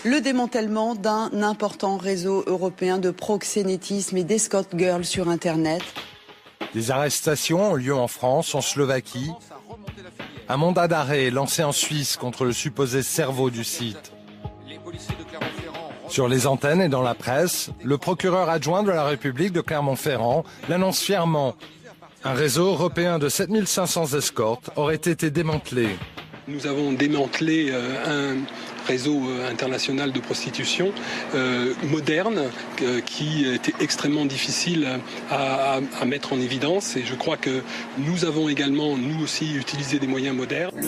Le démantèlement d'un important réseau européen de proxénétisme et d'escort girls sur Internet.
Des arrestations ont lieu en France, en Slovaquie. Un mandat d'arrêt est lancé en Suisse contre le supposé cerveau du site. Sur les antennes et dans la presse, le procureur adjoint de la République de Clermont-Ferrand l'annonce fièrement. Un réseau européen de 7500 escortes aurait été démantelé.
Nous avons démantelé un réseau international de prostitution moderne qui était extrêmement difficile à mettre en évidence, et je crois que nous avons également, nous aussi, utilisé des moyens modernes.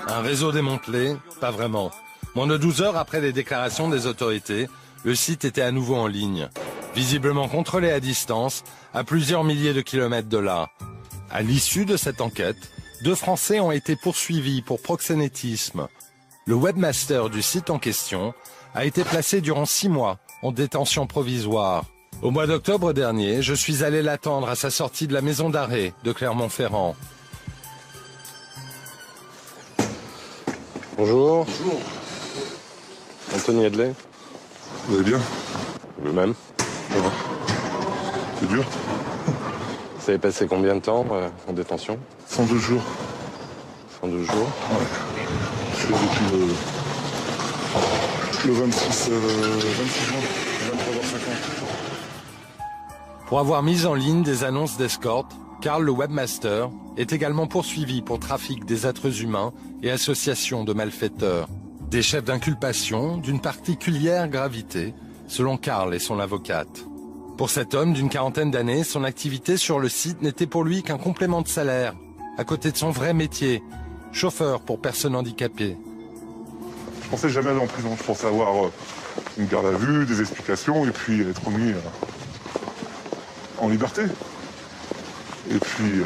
Un réseau démantelé? Pas vraiment. Moins de 12 heures après les déclarations des autorités, le site était à nouveau en ligne, visiblement contrôlé à distance, à plusieurs milliers de kilomètres de là. À l'issue de cette enquête, 2 Français ont été poursuivis pour proxénétisme. Le webmaster du site en question a été placé durant 6 mois en détention provisoire. Au mois d'octobre dernier, je suis allé l'attendre à sa sortie de la maison d'arrêt de Clermont-Ferrand.
Bonjour.
Bonjour.
Anthony Hadley.
Vous allez bien?
Le-même.
Ça va. C'est dur?
Vous avez passé combien de temps en détention?
102 jours.
112 jours?
Ouais. Je suis depuis le 26 juin, 23h50.
Pour avoir mis en ligne des annonces d'escorte, Karl le webmaster est également poursuivi pour trafic des êtres humains et association de malfaiteurs. Des chefs d'inculpation d'une particulière gravité, selon Karl et son avocate. Pour cet homme d'une quarantaine d'années, son activité sur le site n'était pour lui qu'un complément de salaire, à côté de son vrai métier, chauffeur pour personnes handicapées.
Je pensais jamais aller en prison. Je pensais avoir une garde à vue, des explications, et puis être mis en liberté. Et puis,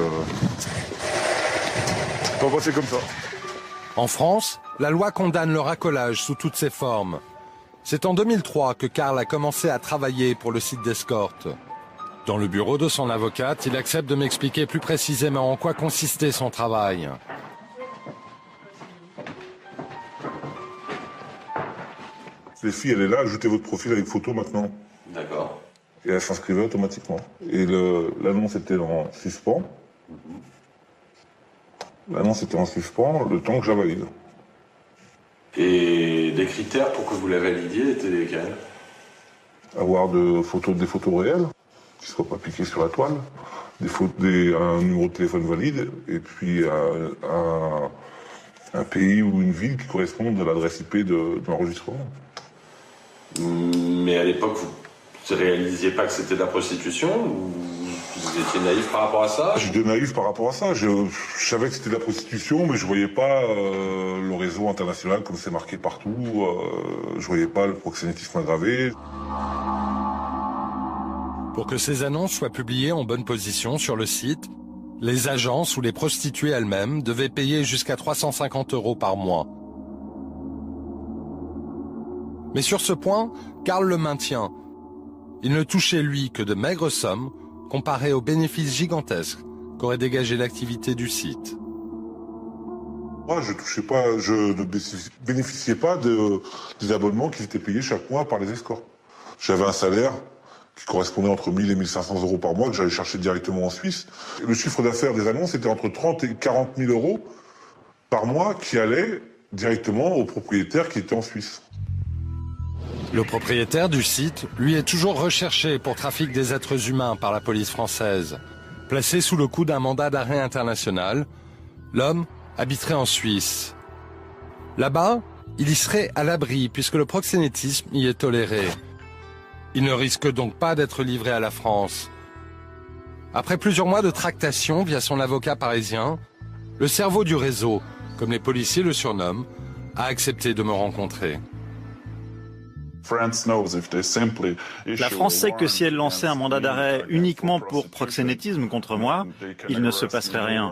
ça va passer comme ça.
En France, la loi condamne le racolage sous toutes ses formes. C'est en 2003 que Karl a commencé à travailler pour le site d'escorte. Dans le bureau de son avocate, il accepte de m'expliquer plus précisément en quoi consistait son travail.
Les filles, elle est là, ajoutez votre profil avec photo maintenant.
D'accord.
Et elle s'inscrivait automatiquement. Et l'annonce était en suspens. L'annonce était en suspens le temps que je la valide.
Et les critères pour que vous la validiez étaient lesquels?
Avoir des photos réelles, qui ne soient pas piquées sur la toile, un numéro de téléphone valide, et puis un pays ou une ville qui corresponde à l'adresse IP de l'enregistrement.
Mais à l'époque, vous ne réalisiez pas que c'était de la prostitution ou vous étiez naïf par rapport à ça?
J'étais naïf par rapport à ça. Je savais que c'était de la prostitution, mais je voyais pas le réseau international comme c'est marqué partout. Je voyais pas le proxénétisme aggravé.
Pour que ces annonces soient publiées en bonne position sur le site, les agences ou les prostituées elles-mêmes devaient payer jusqu'à 350 € par mois. Mais sur ce point, Karl le maintient. Il ne touchait lui que de maigres sommes comparées aux bénéfices gigantesques qu'aurait dégagé l'activité du site.
Moi, je ne bénéficiais pas des abonnements qui étaient payés chaque mois par les escorts. J'avais un salaire qui correspondait entre 1000 et 1500 € par mois que j'allais chercher directement en Suisse. Et le chiffre d'affaires des annonces était entre 30 et 40 000 € par mois qui allaient directement aux propriétaires qui étaient en Suisse.
Le propriétaire du site, lui, est toujours recherché pour trafic des êtres humains par la police française. Placé sous le coup d'un mandat d'arrêt international, l'homme habiterait en Suisse. Là-bas, il y serait à l'abri puisque le proxénétisme y est toléré. Il ne risque donc pas d'être livré à la France. Après plusieurs mois de tractation via son avocat parisien, le cerveau du réseau, comme les policiers le surnomment, a accepté de me rencontrer.
La France sait que si elle lançait un mandat d'arrêt uniquement pour proxénétisme contre moi, il ne se passerait rien.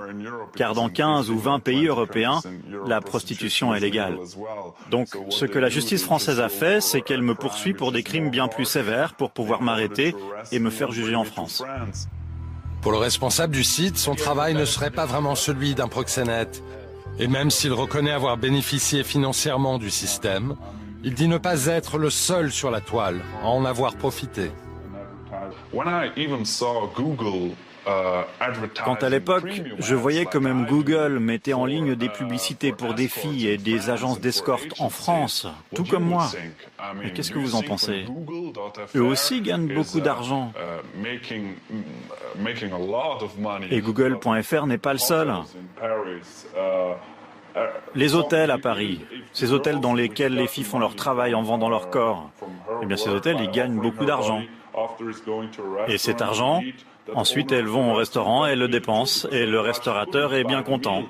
Car dans 15 ou 20 pays européens, la prostitution est légale. Donc, ce que la justice française a fait, c'est qu'elle me poursuit pour des crimes bien plus sévères pour pouvoir m'arrêter et me faire juger en France.
Pour le responsable du site, son travail ne serait pas vraiment celui d'un proxénète. Et même s'il reconnaît avoir bénéficié financièrement du système, il dit ne pas être le seul sur la toile à en avoir profité.
Quand à l'époque, je voyais que même Google mettait en ligne des publicités pour des filles et des agences d'escorte en France, tout comme moi. Mais qu'est-ce que vous en pensez? Eux aussi gagnent beaucoup d'argent. Et Google.fr n'est pas le seul. Les hôtels à Paris, ces hôtels dans lesquels les filles font leur travail en vendant leur corps, eh bien ces hôtels, ils gagnent beaucoup d'argent. Et cet argent, ensuite elles vont au restaurant, elles le dépensent, et le restaurateur est bien content.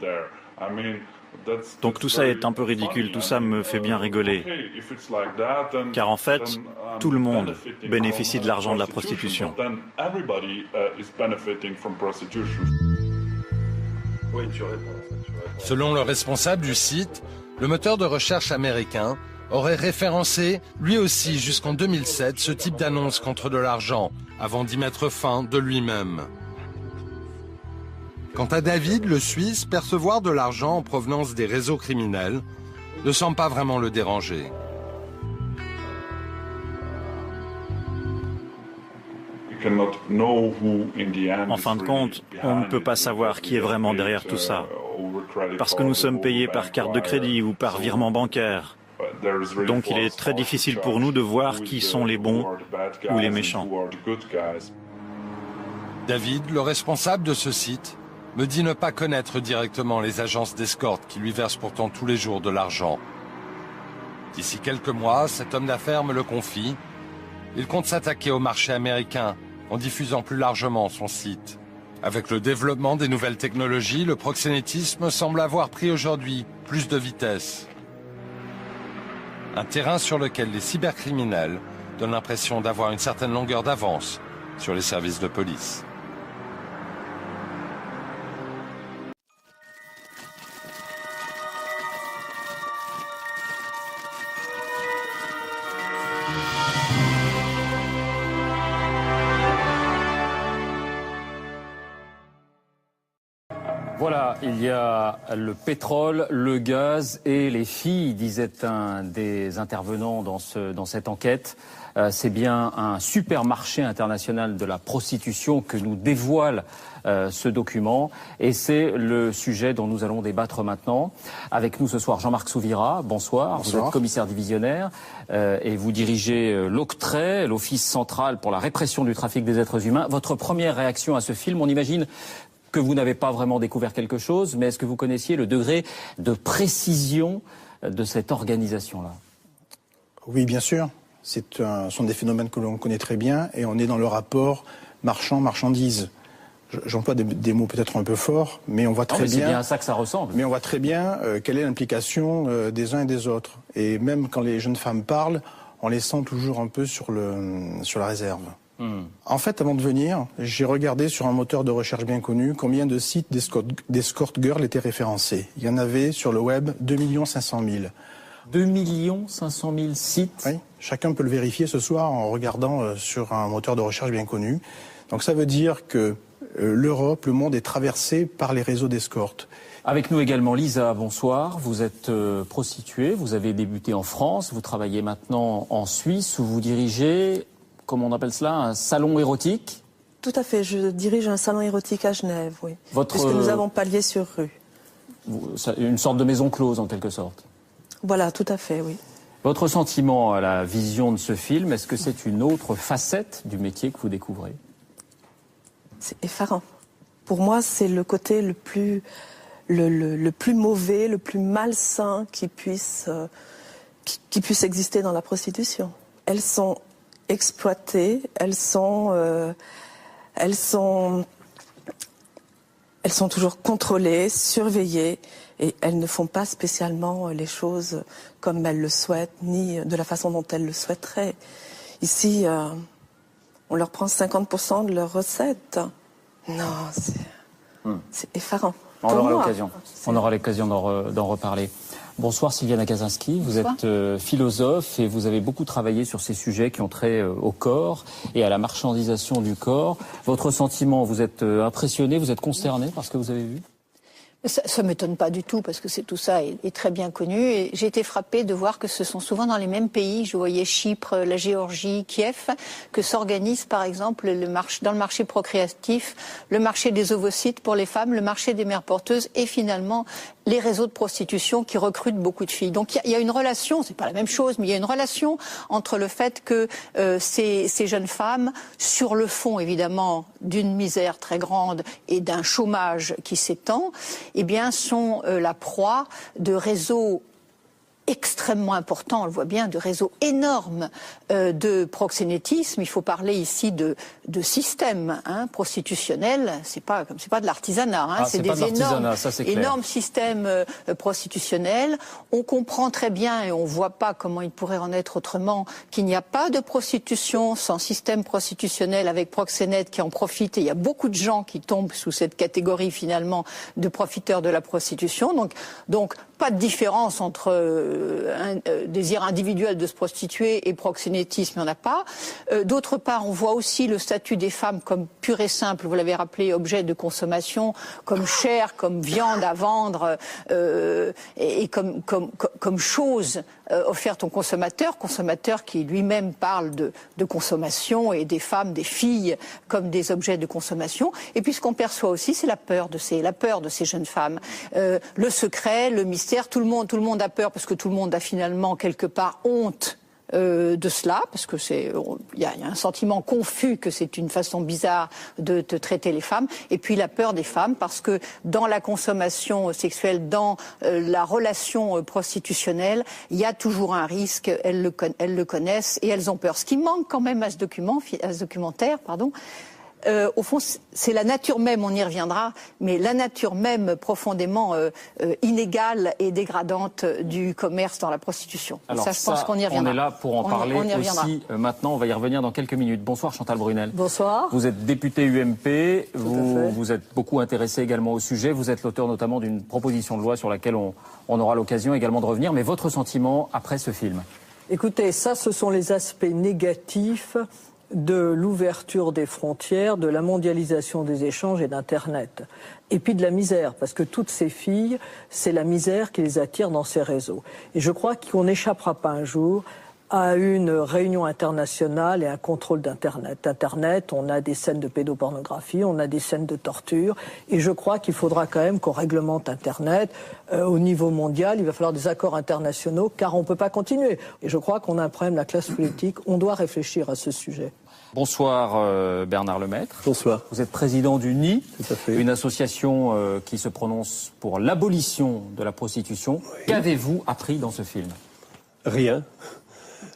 Donc tout ça est un peu ridicule, tout ça me fait bien rigoler. Car en fait, tout le monde bénéficie de l'argent de la prostitution.
Selon le responsable du site, le moteur de recherche américain aurait référencé, lui aussi jusqu'en 2007, ce type d'annonce contre de l'argent, avant d'y mettre fin de lui-même. Quant à David, le Suisse, percevoir de l'argent en provenance des réseaux criminels ne semble pas vraiment le déranger.
En fin de compte, on ne peut pas savoir qui est vraiment derrière tout ça, parce que nous sommes payés par carte de crédit ou par virement bancaire. Donc il est très difficile pour nous de voir qui sont les bons ou les méchants.
David, le responsable de ce site, me dit ne pas connaître directement les agences d'escorte qui lui versent pourtant tous les jours de l'argent. D'ici quelques mois, cet homme d'affaires me le confie. Il compte s'attaquer au marché américain en diffusant plus largement son site. Avec le développement des nouvelles technologies, le proxénétisme semble avoir pris aujourd'hui plus de vitesse. Un terrain sur lequel les cybercriminels donnent l'impression d'avoir une certaine longueur d'avance sur les services de police.
Voilà, il y a le pétrole, le gaz et les filles, disait un des intervenants dans cette enquête. C'est bien un supermarché international de la prostitution que nous dévoile ce document. Et c'est le sujet dont nous allons débattre maintenant. Avec nous ce soir, Jean-Marc Souvira. Bonsoir. Bonsoir. Vous êtes commissaire divisionnaire et vous dirigez l'OCTRAI, l'Office central pour la répression du trafic des êtres humains. Votre première réaction à ce film, on imagine que vous n'avez pas vraiment découvert quelque chose, mais est-ce que vous connaissiez le degré de précision de cette organisation-là?
Oui, bien sûr. Ce sont des phénomènes que l'on connaît très bien et on est dans le rapport marchand-marchandise. J'emploie des mots peut-être un peu forts, mais on voit très bien.
C'est bien à ça que ça ressemble.
Mais on voit très bien quelle est l'implication des uns et des autres. Et même quand les jeunes femmes parlent, on les sent toujours un peu sur la réserve. En fait, avant de venir, j'ai regardé sur un moteur de recherche bien connu combien de sites d'escort girl étaient référencés. Il y en avait sur le web 2 500 000. 2
500 000 sites.
Oui, chacun peut le vérifier ce soir en regardant sur un moteur de recherche bien connu. Donc ça veut dire que l'Europe, le monde est traversé par les réseaux d'escorte.
Avec nous également Lisa, bonsoir. Vous êtes prostituée, vous avez débuté en France, vous travaillez maintenant en Suisse où vous dirigez, comment on appelle cela, un salon érotique?
Tout à fait, je dirige un salon érotique à Genève, oui. Puisque nous avons Palier-sur-Rue.
Une sorte de maison close en quelque sorte.
Voilà, tout à fait, oui.
Votre sentiment à la vision de ce film, est-ce que c'est une autre facette du métier que vous découvrez?
C'est effarant. Pour moi, c'est le côté le plus mauvais, le plus malsain qui puisse exister dans la prostitution. Elles sont exploitées, elles sont toujours contrôlées, surveillées, et elles ne font pas spécialement les choses comme elles le souhaitent, ni de la façon dont elles le souhaiteraient. Ici, on leur prend 50% de leurs recettes. Non, c'est effarant.
On aura l'occasion d'en reparler. Bonsoir Sylviana Kaczynski, vous êtes philosophe et vous avez beaucoup travaillé sur ces sujets qui ont trait au corps et à la marchandisation du corps. Votre sentiment, vous êtes impressionné, vous êtes consterné par ce que vous avez vu?
Ça ne m'étonne pas du tout parce que tout ça est très bien connu. Et j'ai été frappée de voir que ce sont souvent dans les mêmes pays. Je voyais Chypre, la Géorgie, Kiev, que s'organise par exemple dans le marché procréatif, le marché des ovocytes pour les femmes, le marché des mères porteuses et finalement les réseaux de prostitution qui recrutent beaucoup de filles. Donc il y a une relation, c'est pas la même chose, mais il y a une relation entre le fait que ces jeunes femmes, sur le fond évidemment d'une misère très grande et d'un chômage qui s'étend, eh bien, sont la proie de réseaux extrêmement importants, on le voit bien, de réseaux énormes de proxénétisme. Il faut parler ici de systèmes prostitutionnels. C'est pas de l'artisanat, c'est des énormes systèmes prostitutionnels. On comprend très bien et on voit pas comment il pourrait en être autrement qu'il n'y a pas de prostitution sans système prostitutionnel avec proxénètes qui en profitent. Et il y a beaucoup de gens qui tombent sous cette catégorie finalement de profiteurs de la prostitution. Donc pas de différence entre un désir individuel de se prostituer et proxénétisme, il n'y en a pas. D'autre part, on voit aussi le statut des femmes comme pur et simple, vous l'avez rappelé, objet de consommation, comme chair, comme viande à vendre et comme chose offerte au consommateur qui lui-même parle de consommation et des femmes, des filles comme des objets de consommation. Et puis ce qu'on perçoit aussi, c'est la peur de ces jeunes femmes. Le secret, le mystère, tout le monde a peur parce que tout le monde a finalement quelque part honte de cela, parce que il y a un sentiment confus que c'est une façon bizarre de traiter les femmes, et puis la peur des femmes, parce que dans la consommation sexuelle, dans la relation prostitutionnelle, il y a toujours un risque, elles le connaissent et elles ont peur. Ce qui manque quand même à ce documentaire, au fond, c'est la nature même, on y reviendra, mais la nature même profondément inégale et dégradante du commerce dans la prostitution.
Alors
ça, je pense qu'on y reviendra.
On est là pour en parler aussi maintenant, on va y revenir dans quelques minutes. Bonsoir Chantal Brunel.
Bonsoir.
Vous êtes députée UMP, vous êtes beaucoup intéressée également au sujet, vous êtes l'auteur notamment d'une proposition de loi sur laquelle on aura l'occasion également de revenir, mais votre sentiment après ce film?
Écoutez, ça ce sont les aspects négatifs
de l'ouverture des frontières, de la mondialisation des échanges et d'Internet. Et puis de la misère, parce que toutes ces filles, c'est la misère qui les attire dans ces réseaux. Et je crois qu'on n'échappera pas un jour à une réunion internationale et un contrôle d'Internet. Internet, on a des scènes de pédopornographie, on a des scènes de torture, et je crois qu'il faudra quand même qu'on réglemente Internet au niveau mondial. Il va falloir des accords internationaux, car on ne peut pas continuer. Et je crois qu'on a un problème, la classe politique, on doit réfléchir à ce sujet.
Bonsoir Bernard Lemaître.
Bonsoir.
Vous êtes président du NI,
tout à fait.
Une association qui se prononce pour l'abolition de la prostitution. Oui. Qu'avez-vous appris dans ce film?
Rien.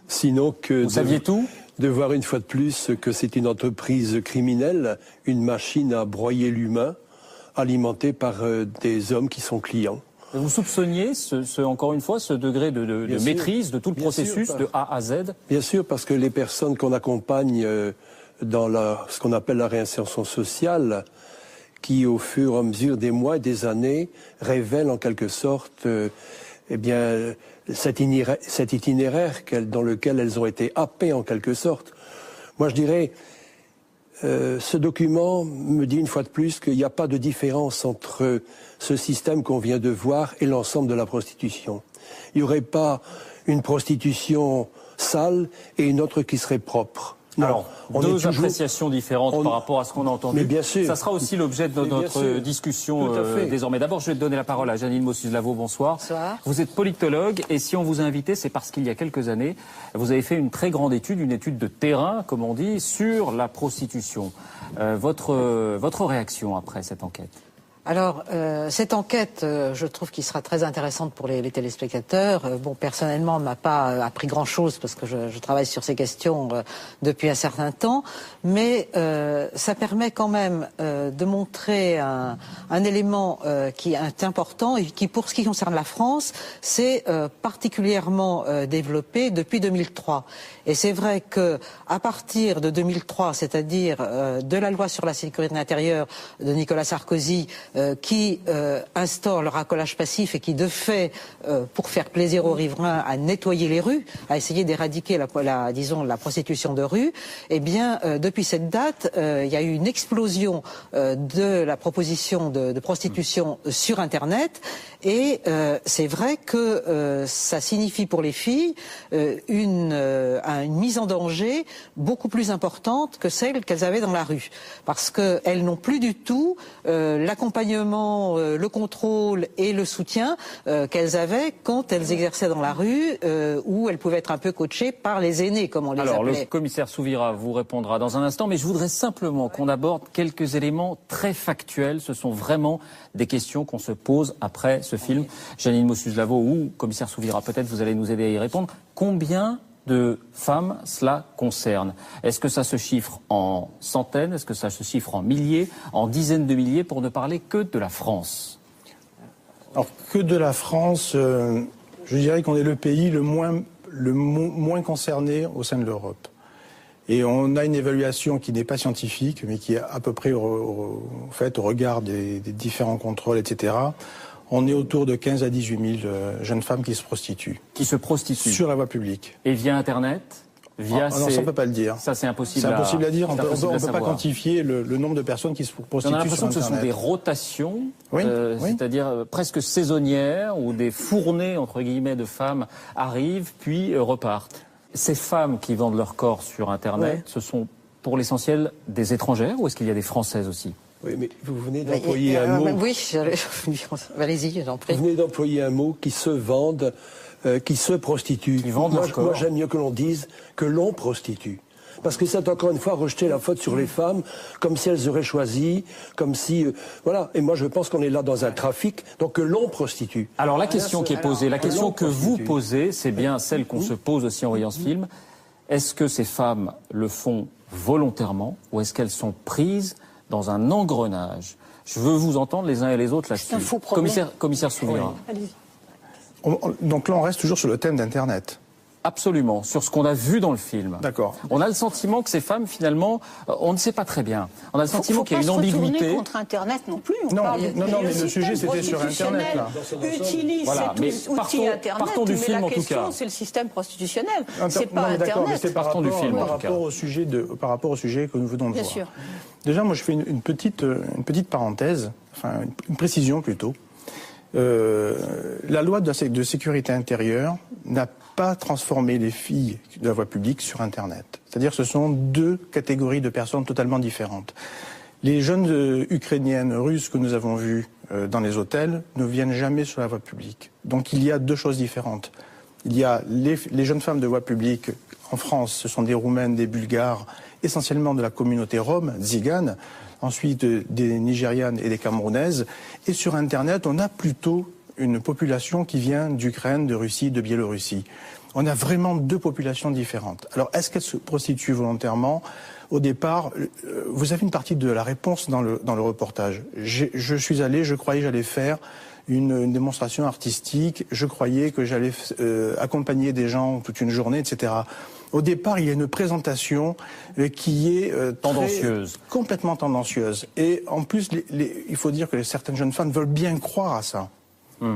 Sinon que
vous saviez tout ?
De voir une fois de plus que c'est une entreprise criminelle, une machine à broyer l'humain, alimentée par des hommes qui sont clients.
Vous soupçonniez, encore une fois, ce degré de maîtrise de tout le processus de A à Z?
Bien sûr, parce que les personnes qu'on accompagne dans ce qu'on appelle la réinsertion sociale, qui au fur et à mesure des mois et des années révèlent en quelque sorte cet itinéraire dans lequel elles ont été happées en quelque sorte. Moi je dirais, ce document me dit une fois de plus qu'il n'y a pas de différence entre ce système qu'on vient de voir et l'ensemble de la prostitution. Il n'y aurait pas une prostitution sale et une autre qui serait propre.
Non, alors, deux appréciations différentes par rapport à ce qu'on a entendu.
Mais bien sûr.
Ça sera aussi l'objet de notre discussion désormais. D'abord, je vais donner la parole à Jeanine Mosus-Lavaux. Bonsoir.
Bonsoir.
Vous êtes politologue et si on vous a invité, c'est parce qu'il y a quelques années, vous avez fait une très grande étude, une étude de terrain, comme on dit, sur la prostitution. Votre réaction après cette enquête?
Alors, cette enquête, je trouve qu'il sera très intéressante pour les téléspectateurs. Bon, personnellement, on m'a pas appris grand-chose parce que je travaille sur ces questions depuis un certain temps, mais ça permet quand même de montrer un élément qui est important et qui, pour ce qui concerne la France, s'est particulièrement développé depuis 2003. Et c'est vrai que à partir de 2003, c'est-à-dire de la loi sur la sécurité intérieure de Nicolas Sarkozy, qui instaure le racolage passif et qui, de fait, pour faire plaisir aux riverains, a nettoyé les rues, a essayé d'éradiquer la prostitution de rue, eh bien, depuis cette date, il y a eu une explosion de la proposition de prostitution sur Internet. Et c'est vrai que ça signifie pour les filles une mise en danger beaucoup plus importante que celle qu'elles avaient dans la rue. Parce qu'elles n'ont plus du tout l'accompagnement, le contrôle et le soutien qu'elles avaient quand elles exerçaient dans la rue, où elles pouvaient être un peu coachées par les aînés, comme on les appelait.
Alors, le commissaire Souvira vous répondra dans un instant, mais je voudrais simplement qu'on aborde quelques éléments très factuels. Ce sont vraiment des questions qu'on se pose après ce film. Jeanine Mosus-Lavaux ou commissaire Souvira, peut-être vous allez nous aider à y répondre. Combien de femmes cela concerne? Est-ce que ça se chiffre en centaines? Est-ce que ça se chiffre en milliers, en dizaines de milliers, pour ne parler que de la France?
Alors, que de la France, je dirais qu'on est le pays le moins concerné au sein de l'Europe. Et on a une évaluation qui n'est pas scientifique, mais qui est à peu près au regard des différents contrôles, etc. On est autour de 15 à 18 000 jeunes femmes qui se prostituent.
Qui se prostituent sur
la voie publique.
Et via Internet?
Non, ça on ne peut pas le dire.
Ça, c'est impossible.
C'est impossible à dire. On ne peut pas quantifier le nombre de personnes qui se prostituent.
On a l'impression que ce sont des rotations, c'est-à-dire presque saisonnières, où des fournées, entre guillemets, de femmes arrivent, puis repartent. Ces femmes qui vendent leur corps sur Internet, ce sont pour l'essentiel des étrangères, ou est-ce qu'il y a des Françaises aussi?
Oui, mais vous venez d'employer un mot.
Oui, allez-y, j'en prie.
Vous venez d'employer un mot qui se vendent, qui se prostituent.
Qui vendent leur corps.
Moi, j'aime mieux que l'on dise que l'on prostitue. Parce que c'est encore une fois rejeter la faute sur les femmes, comme si elles auraient choisi, comme si... voilà. Et moi, je pense qu'on est là dans un trafic, donc que l'on prostitue.
Alors, la question qui est posée, la question que vous posez, c'est bien celle qu'on se pose aussi en voyant ce film. Est-ce que ces femmes le font volontairement, ou est-ce qu'elles sont prises dans un engrenage? Je veux vous entendre les uns et les autres là-dessus. Commissaire Souvira.
Donc là, on reste toujours sur le thème d'Internet.
Absolument, sur ce qu'on a vu dans le film.
D'accord.
On a le sentiment que ces femmes, finalement, on ne sait pas très bien. On a le sentiment qu'il y a une ambiguïté.
Faut pas se retourner contre Internet non plus.
Non, mais le sujet c'était sur Internet là.
Utilise cet outil Internet.
Partons du film en tout cas.
La question, c'est le système prostitutionnel. C'est pas Internet.
Mais c'est par rapport au sujet que nous venons de voir. Bien sûr. Déjà, moi, je fais une petite parenthèse, enfin une précision plutôt. La loi de sécurité intérieure n'a pas transformé les filles de la voie publique sur Internet. C'est-à-dire que ce sont deux catégories de personnes totalement différentes. Les jeunes ukrainiennes, russes que nous avons vues dans les hôtels ne viennent jamais sur la voie publique. Donc il y a deux choses différentes. Il y a les jeunes femmes de voie publique en France, ce sont des Roumaines, des Bulgares, essentiellement de la communauté rome, tziganes, ensuite des Nigérianes et des Camerounaises. Et sur Internet, on a plutôt une population qui vient d'Ukraine, de Russie, de Biélorussie. On a vraiment deux populations différentes. Alors, est-ce qu'elles se prostituent volontairement ? Au départ, vous avez une partie de la réponse dans le reportage. Je suis allé, je croyais que j'allais faire une démonstration artistique, je croyais que j'allais accompagner des gens toute une journée, etc. Au départ, il y a une présentation qui est
tendancieuse,
complètement tendancieuse. Et en plus, il faut dire que certaines jeunes femmes veulent bien croire à ça.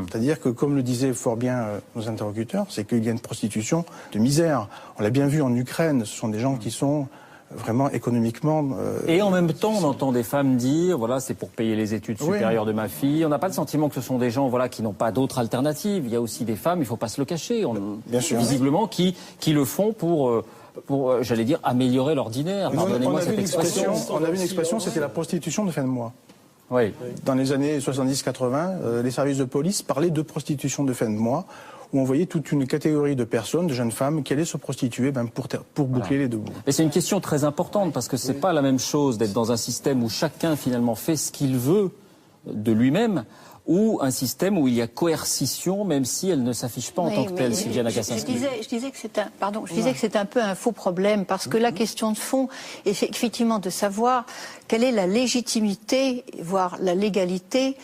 C'est-à-dire que, comme le disaient fort bien nos interlocuteurs, c'est qu'il y a une prostitution de misère. On l'a bien vu en Ukraine, ce sont des gens qui sont vraiment économiquement...
Et en même temps, on entend des femmes dire, voilà, c'est pour payer les études supérieures de ma fille. On n'a pas le sentiment que ce sont des gens, voilà, qui n'ont pas d'autres alternatives. Il y a aussi des femmes, il ne faut pas se le cacher,
bien sûr,
visiblement, qui le font pour j'allais dire, améliorer l'ordinaire. Pardonnez-moi cette expression.
On a vu une expression, c'était la prostitution de fin de mois.
Oui.
Dans les années 70-80, les services de police parlaient de prostitution de fin de mois, où on voyait toute une catégorie de personnes, de jeunes femmes, qui allaient se prostituer pour boucler les deux bouts.
Et c'est une question très importante, parce que c'est pas la même chose d'être dans un système où chacun finalement fait ce qu'il veut de lui-même, ou un système où il y a coercition, même si elle ne s'affiche pas en tant que telle, Sylviane Agacinski.
Je disais que c'est un peu un faux problème, parce que la question de fond est effectivement de savoir quelle est la légitimité, voire la légalité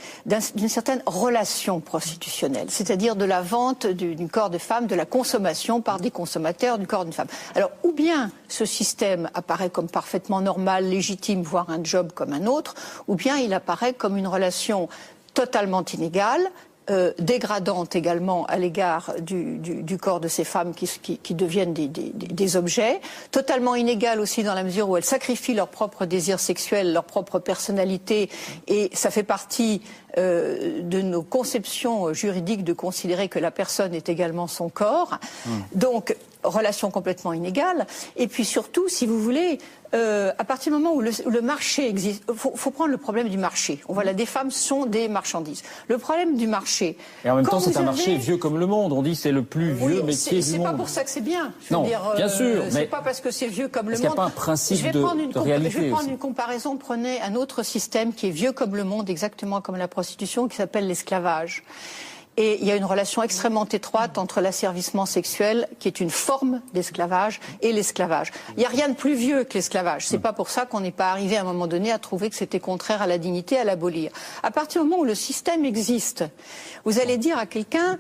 d'une certaine relation prostitutionnelle, c'est-à-dire de la vente du corps de femme, de la consommation par des consommateurs du corps d'une femme. Alors, ou bien ce système apparaît comme parfaitement normal, légitime, voire un job comme un autre, ou bien il apparaît comme une relation totalement inégale, dégradante également à l'égard du corps de ces femmes qui deviennent des objets, totalement inégale aussi dans la mesure où elles sacrifient leur propre désir sexuel, leur propre personnalité, et ça fait partie de nos conceptions juridiques de considérer que la personne est également son corps. Donc, relation complètement inégale. Et puis surtout, si vous voulez, à partir du moment où le marché existe, faut prendre le problème du marché. Voilà, des femmes sont des marchandises. Le problème du marché...
Et en même temps, c'est un marché vieux comme le monde. On dit c'est le plus vieux métier du monde.
C'est pas pour ça que c'est bien.
Non, bien sûr.
C'est pas parce que c'est vieux comme le monde.
Est-ce qu'il n'y a pas un principe de réalité?
Je vais prendre une comparaison. Prenez un autre système qui est vieux comme le monde, exactement comme la prostitution, qui s'appelle l'esclavage. Et il y a une relation extrêmement étroite entre l'asservissement sexuel, qui est une forme d'esclavage, et l'esclavage. Il n'y a rien de plus vieux que l'esclavage. C'est pas pour ça qu'on n'est pas arrivé à un moment donné à trouver que c'était contraire à la dignité, à l'abolir. À partir du moment où le système existe, vous allez dire à quelqu'un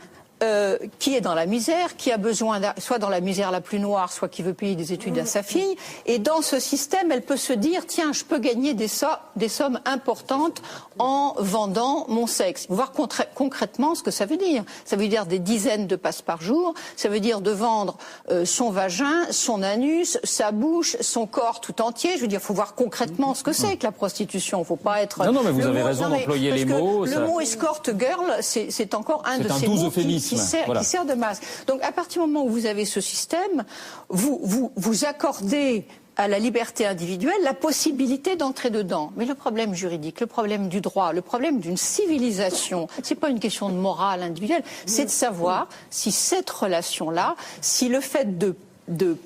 qui est dans la misère, qui a besoin, soit dans la misère la plus noire, soit qui veut payer des études à sa fille, et dans ce système, elle peut se dire, tiens, je peux gagner des sommes importantes en vendant mon sexe. Voir concrètement ce que ça veut dire. Ça veut dire des dizaines de passes par jour, ça veut dire de vendre son vagin, son anus, sa bouche, son corps tout entier. Je veux dire, il faut voir concrètement ce que c'est que la prostitution. Il ne faut pas être...
Non, mais vous avez raison d'employer les mots.
Le mot escort girl, c'est encore un de ces mots qui sert de masse. Donc, à partir du moment où vous avez ce système, vous accordez à la liberté individuelle la possibilité d'entrer dedans. Mais le problème juridique, le problème du droit, le problème d'une civilisation, c'est pas une question de morale individuelle, c'est de savoir si cette relation-là, si le fait de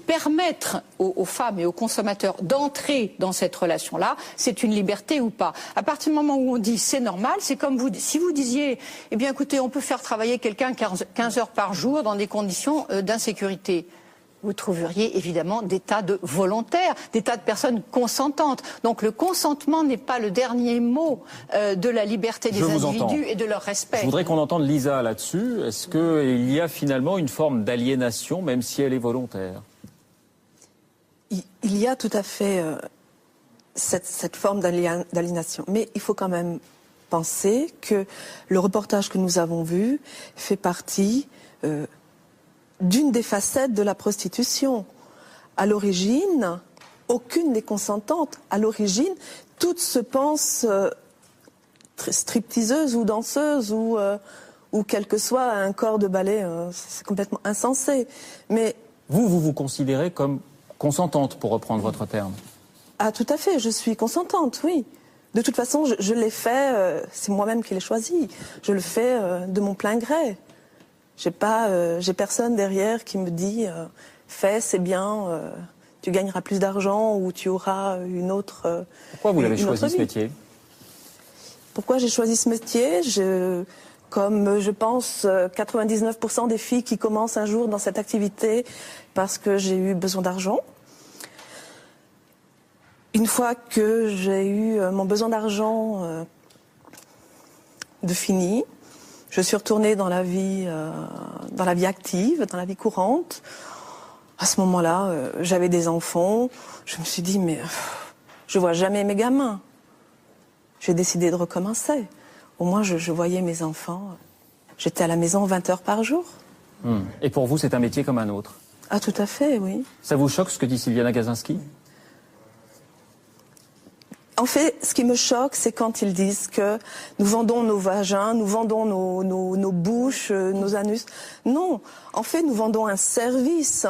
permettre aux femmes et aux consommateurs d'entrer dans cette relation-là, c'est une liberté ou pas. À partir du moment où on dit c'est normal, c'est comme si vous disiez, eh bien écoutez, on peut faire travailler quelqu'un 15 heures par jour dans des conditions d'insécurité. vous trouveriez évidemment des tas de volontaires, des tas de personnes consentantes. Donc le consentement n'est pas le dernier mot de la liberté des individus et de leur respect.
Je voudrais qu'on entende Lisa là-dessus. Est-ce qu'il y a finalement une forme d'aliénation, même si elle est volontaire?
Il y a tout à fait cette forme d'aliénation. Mais il faut quand même penser que le reportage que nous avons vu fait partie d'une des facettes de la prostitution. À l'origine, aucune n'est consentante. À l'origine, toutes se pensent stripteaseuses ou danseuses ou quel que soit un corps de ballet. C'est complètement insensé. Mais
vous considérez comme consentante, pour reprendre votre terme?
Ah, tout à fait, je suis consentante, oui. De toute façon, je l'ai fait, c'est moi-même qui l'ai choisi. Je le fais de mon plein gré. J'ai personne derrière qui me dit fais, c'est bien, tu gagneras plus d'argent ou tu auras une autre.
Pourquoi vous l'avez choisi ce métier?
Pourquoi j'ai choisi ce métier? Comme je pense 99% des filles qui commencent un jour dans cette activité parce que j'ai eu besoin d'argent. Une fois que j'ai eu mon besoin d'argent de fini, je suis retournée dans la vie active, dans la vie courante. À ce moment-là, j'avais des enfants. Je me suis dit, mais je vois jamais mes gamins. J'ai décidé de recommencer. Au moins, je voyais mes enfants. J'étais à la maison 20 heures par jour.
Et pour vous, c'est un métier comme un autre?
Ah, tout à fait, oui.
Ça vous choque ce que dit Sylviana Gazinski?
En fait, ce qui me choque, c'est quand ils disent que nous vendons nos vagins, nous vendons nos bouches, nos anus. Non, en fait, nous vendons un service.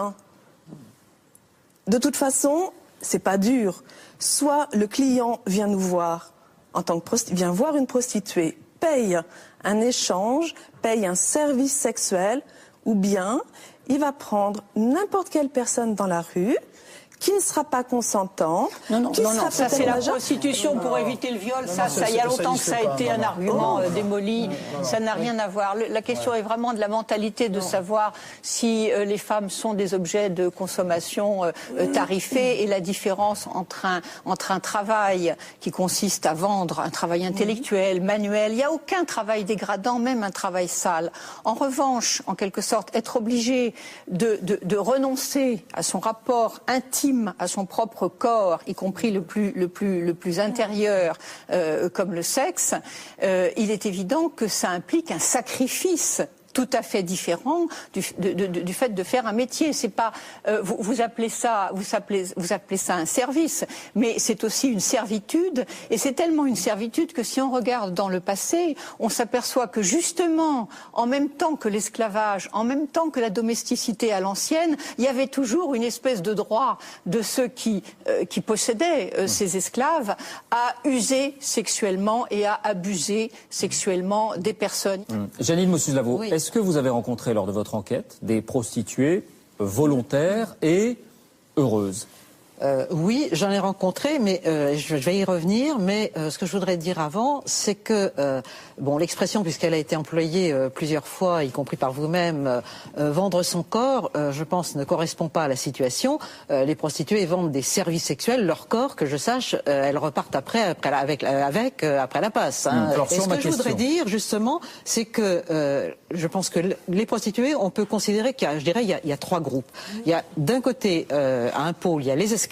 De toute façon, c'est pas dur. Soit le client vient nous voir en tant que vient voir une prostituée, paye un échange, paye un service sexuel, ou bien il va prendre n'importe quelle personne dans la rue qui ne sera pas consentant.
Non, ça c'est la prostitution pour éviter le viol. Ça, il y a longtemps que ça a été un argument démoli. Ça n'a rien à voir. La question est vraiment de la mentalité, de savoir si les femmes sont des objets de consommation tarifés, et la différence entre un travail qui consiste à vendre, un travail intellectuel, manuel. Il n'y a aucun travail dégradant, même un travail sale. En revanche, en quelque sorte, être obligé de renoncer à son rapport intime, à son propre corps, y compris le plus intérieur, comme le sexe, il est évident que ça implique un sacrifice tout à fait différent du fait de faire un métier. C'est pas vous appelez ça un service, mais c'est aussi une servitude, et c'est tellement une servitude que si on regarde dans le passé, on s'aperçoit que justement, en même temps que l'esclavage, en même temps que la domesticité à l'ancienne, il y avait toujours une espèce de droit de ceux qui possédaient ces esclaves à user sexuellement et à abuser sexuellement des personnes.
Janine Mossus-Lavo, oui. Est-ce que vous avez rencontré lors de votre enquête des prostituées volontaires et heureuses?
Oui, j'en ai rencontré, mais je vais y revenir. Mais ce que je voudrais dire avant, c'est que l'expression, puisqu'elle a été employée plusieurs fois, y compris par vous-même, vendre son corps, je pense, ne correspond pas à la situation. Les prostituées vendent des services sexuels, leur corps, que je sache, elles repartent après la passe. Hein. Alors, et ce que je voudrais dire, justement, c'est que je pense que les prostituées, on peut considérer qu'il y a trois groupes. Il y a d'un côté, à un pôle, il y a les esclaves,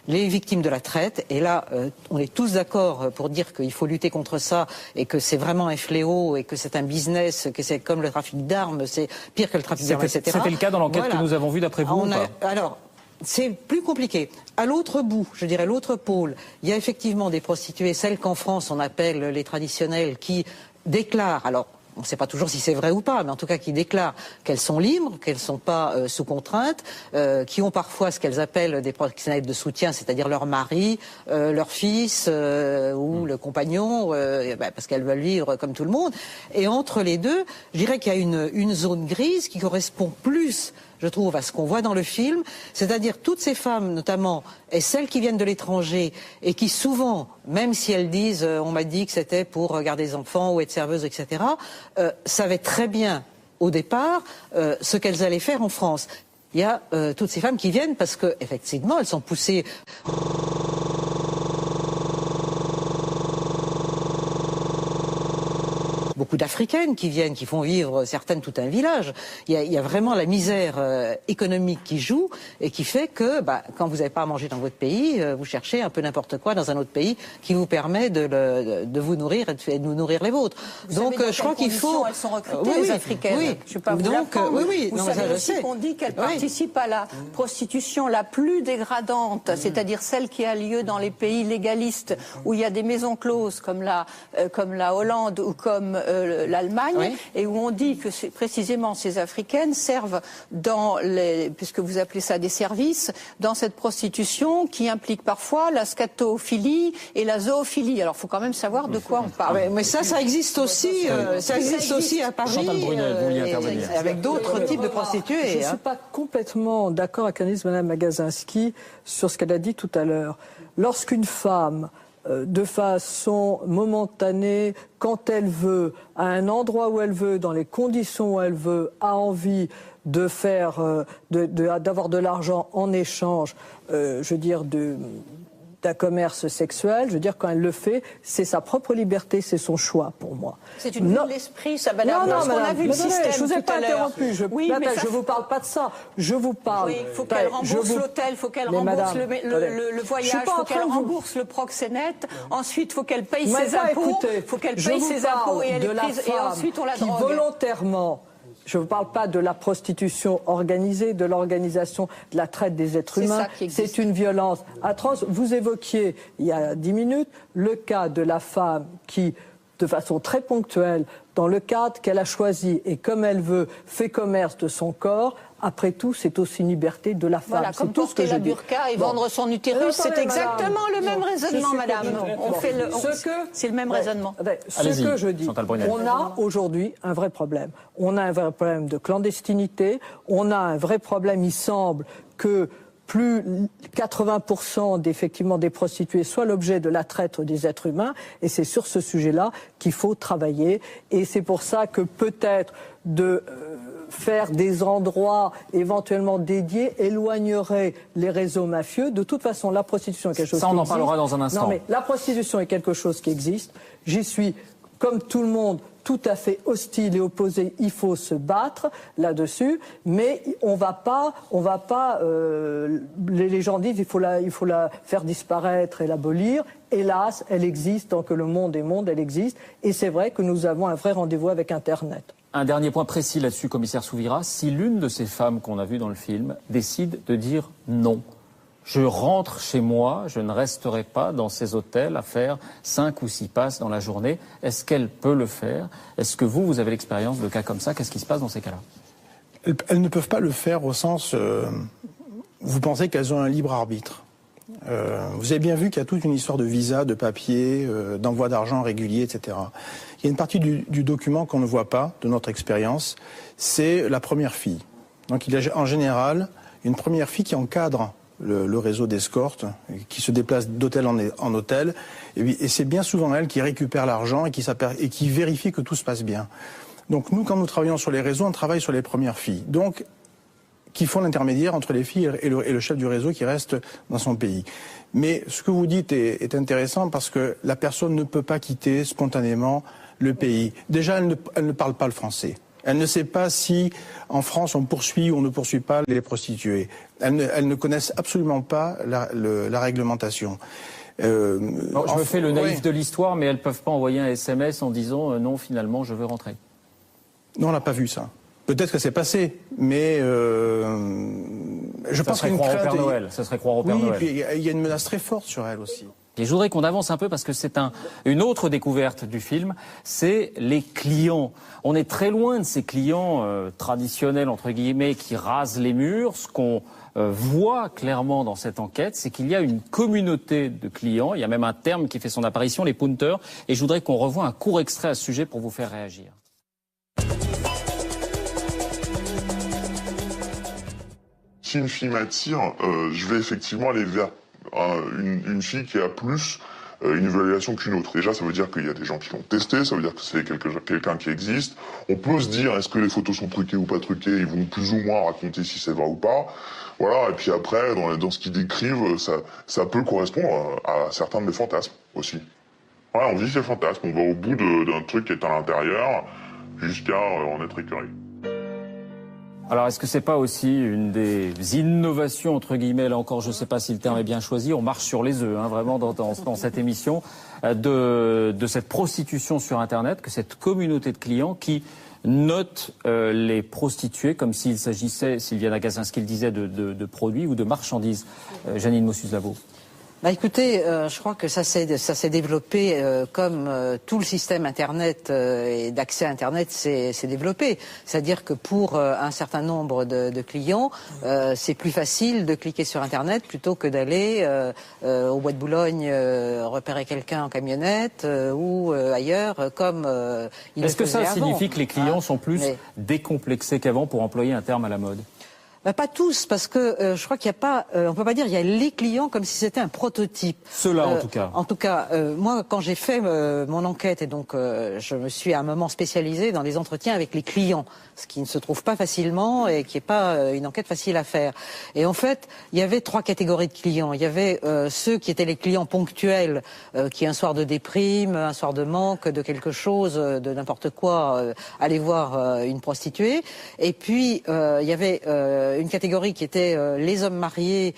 les victimes de la traite, et là on est tous d'accord pour dire qu'il faut lutter contre ça, et que c'est vraiment un fléau, et que c'est un business, que c'est comme le trafic d'armes, c'est pire que le trafic d'armes, etc.
C'était le cas dans l'enquête que nous avons vue d'après vous?
Alors, c'est plus compliqué. À l'autre bout, je dirais l'autre pôle, il y a effectivement des prostituées, celles qu'en France on appelle les traditionnelles, qui déclarent, alors on ne sait pas toujours si c'est vrai ou pas, mais en tout cas qui déclarent qu'elles sont libres, qu'elles ne sont pas sous contrainte, qui ont parfois ce qu'elles appellent des proxénètes de soutien, c'est-à-dire leur mari, leur fils ou le compagnon, parce qu'elles veulent vivre comme tout le monde. Et entre les deux, je dirais qu'il y a une zone grise qui correspond plus, je trouve, à ce qu'on voit dans le film, c'est-à-dire toutes ces femmes, notamment, et celles qui viennent de l'étranger, et qui souvent, même si elles disent on m'a dit que c'était pour garder des enfants ou être serveuse, etc., savaient très bien, au départ, ce qu'elles allaient faire en France. Il y a toutes ces femmes qui viennent parce que, effectivement, elles sont poussées. Beaucoup d'Africaines qui viennent, qui font vivre certaines tout un village. Il y a vraiment la misère économique qui joue et qui fait que quand vous n'avez pas à manger dans votre pays, vous cherchez un peu n'importe quoi dans un autre pays qui vous permet de vous nourrir et de nous nourrir les vôtres. Donc je crois qu'il faut...
Elles sont recrutées, les Africaines.
Oui.
Je ne vais pas vous l'apprendre.
Vous
non, savez aussi qu'on dit qu'elles participent à la prostitution la plus dégradante, c'est-à-dire celle qui a lieu dans les pays légalistes où il y a des maisons closes comme la Hollande ou comme l'Allemagne, et où on dit que précisément ces Africaines servent puisque vous appelez ça des services, dans cette prostitution qui implique parfois la scatophilie et la zoophilie. Alors il faut quand même savoir de quoi on parle.
Mais ça existe aussi, ça existe aussi à Paris, avec d'autres types de prostituées.
Je ne suis pas complètement d'accord avec Agnès Madame Magazinski sur ce qu'elle a dit tout à l'heure. Lorsqu'une femme de façon momentanée, quand elle veut, à un endroit où elle veut, dans les conditions où elle veut, a envie de faire, d'avoir de l'argent en échange, je veux dire, d'un commerce sexuel, je veux dire, quand elle le fait, c'est sa propre liberté, c'est son choix pour moi.
C'est une vue de l'esprit, ça, madame.
Non,
on a vu le système.
Je vous ai pas interrompu. Je vous parle pas de ça. Je vous parle.
Oui, il faut qu'elle rembourse l'hôtel, il faut qu'elle rembourse le voyage, il faut qu'elle rembourse le proxénète. Ensuite, il faut qu'elle paye ses impôts. Il faut qu'elle paye ses impôts et elle est prise. Et ensuite, on la drogue.
Qui volontairement. Je ne parle pas de la prostitution organisée, de l'organisation de la traite des êtres humains. C'est une violence atroce. Vous évoquiez, il y a 10 minutes, le cas de la femme qui, de façon très ponctuelle, dans le cadre qu'elle a choisi et comme elle veut, fait commerce de son corps. Après tout, c'est aussi une liberté de la femme.
Voilà, comme porter la burqa et vendre son utérus, c'est exactement le même raisonnement, madame. C'est le même raisonnement.
Ce que je dis, on a aujourd'hui un vrai problème. On a un vrai problème de clandestinité, on a un vrai problème, il semble, que plus 80% effectivement des prostituées soient l'objet de la traite des êtres humains, et c'est sur ce sujet-là qu'il faut travailler. Et c'est pour ça que peut-être faire des endroits éventuellement dédiés éloignerait les réseaux mafieux. De toute façon, la prostitution est quelque chose qui existe.
Ça, on en parlera dans un instant.
Non, mais la prostitution est quelque chose qui existe. J'y suis, comme tout le monde, tout à fait hostile et opposé. Il faut se battre là-dessus, mais on va pas. Les gens disent il faut la faire disparaître et l'abolir. Hélas, elle existe tant que le monde est monde, elle existe. Et c'est vrai que nous avons un vrai rendez-vous avec Internet.
Un dernier point précis là-dessus, commissaire Souvira. Si l'une de ces femmes qu'on a vues dans le film décide de dire non, je rentre chez moi, je ne resterai pas dans ces hôtels à faire 5 ou 6 passes dans la journée, est-ce qu'elle peut le faire? Est-ce que vous avez l'expérience de cas comme ça? Qu'est-ce qui se passe dans ces cas-là?
Elles ne peuvent pas le faire au sens... vous pensez qu'elles ont un libre arbitre. Vous avez bien vu qu'il y a toute une histoire de visa, de papier, d'envoi d'argent régulier, etc. Il y a une partie du document qu'on ne voit pas, de notre expérience, c'est la première fille. Donc il y a en général une première fille qui encadre le réseau d'escorte, qui se déplace d'hôtel en hôtel, et c'est bien souvent elle qui récupère l'argent et qui vérifie que tout se passe bien. Donc nous, quand nous travaillons sur les réseaux, on travaille sur les premières filles. Donc qui font l'intermédiaire entre les filles et le chef du réseau qui reste dans son pays. Mais ce que vous dites est intéressant parce que la personne ne peut pas quitter spontanément le pays. Déjà, elle ne parle pas le français. Elle ne sait pas si, en France, on poursuit ou on ne poursuit pas les prostituées. Elles ne connaissent absolument pas la réglementation.
Je me fais le naïf de l'histoire, mais elles ne peuvent pas envoyer un SMS en disant non, finalement, je veux rentrer.
Non, on n'a pas vu ça. Peut-être que c'est passé, mais je pense qu'il y a une crainte.
Ça serait croire au Père Noël.
Oui, puis il y a une menace très forte sur elle aussi.
Et je voudrais qu'on avance un peu parce que c'est une autre découverte du film, c'est les clients. On est très loin de ces clients traditionnels, entre guillemets, qui rasent les murs. Ce qu'on voit clairement dans cette enquête, c'est qu'il y a une communauté de clients. Il y a même un terme qui fait son apparition, les punters. Et je voudrais qu'on revoie un court extrait à ce sujet pour vous faire réagir.
Si une fille m'attire, je vais effectivement aller vers une fille qui a plus une évaluation qu'une autre. Déjà, ça veut dire qu'il y a des gens qui l'ont testé, ça veut dire que c'est quelqu'un qui existe. On peut se dire, est-ce que les photos sont truquées ou pas truquées? Ils vont plus ou moins raconter si c'est vrai ou pas. Voilà, et puis après, dans ce qu'ils décrivent, ça peut correspondre à certains de mes fantasmes aussi. Ouais, on vit ces fantasmes, on va au bout d'un truc qui est à l'intérieur, jusqu'à en être écœuré.
Alors, est-ce que c'est pas aussi une des innovations, entre guillemets, là encore, je ne sais pas si le terme est bien choisi, on marche sur les œufs, hein, vraiment, dans cette émission, de cette prostitution sur Internet, que cette communauté de clients qui note les prostituées comme s'il s'agissait, Sylviane Agacinski le disait, de produits ou de marchandises. Janine Mossus-Lavo.
Bah écoutez, je crois que ça s'est développé comme tout le système Internet et d'accès à Internet s'est développé. C'est-à-dire que pour un certain nombre de clients, c'est plus facile de cliquer sur Internet plutôt que d'aller au Bois de Boulogne repérer quelqu'un en camionnette ou ailleurs comme il le faisait avant.
Est-ce que ça signifie que les clients sont plus décomplexés qu'avant, pour employer un terme à la mode?
Pas tous, parce que je crois qu'il n'y a pas, on peut pas dire il y a les clients comme si c'était un prototype.
Ceux-là, en tout cas.
En tout cas, moi, quand j'ai fait mon enquête, et donc je me suis à un moment spécialisée dans les entretiens avec les clients, ce qui ne se trouve pas facilement et qui n'est pas une enquête facile à faire. Et en fait, il y avait 3 catégories de clients. Il y avait ceux qui étaient les clients ponctuels, qui un soir de déprime, un soir de manque de quelque chose, de n'importe quoi, allaient voir une prostituée. Et puis, il y avait une catégorie qui était les hommes mariés,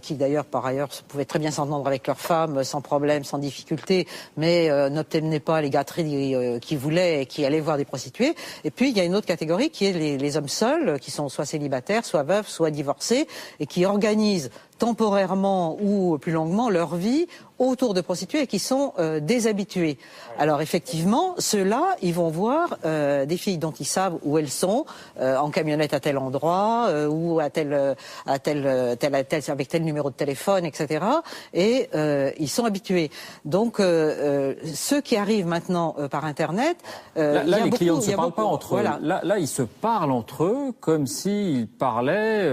qui d'ailleurs par ailleurs pouvaient très bien s'entendre avec leurs femmes sans problème, sans difficulté, mais n'obtenaient pas les gâteries qu'ils voulaient et qui allaient voir des prostituées. Et puis il y a une autre catégorie qui est les hommes seuls, qui sont soit célibataires, soit veufs, soit divorcés, et qui organisent temporairement ou plus longuement leur vie autour de prostituées et qui sont déshabitués. Alors effectivement, ceux-là, ils vont voir des filles dont ils savent où elles sont, en camionnette à tel endroit, ou avec tel numéro de téléphone, etc. Et ils sont habitués. Donc ceux qui arrivent maintenant par Internet,
là les clients ne se parlent pas entre eux. Voilà. Là, ils se parlent entre eux comme s'ils parlaient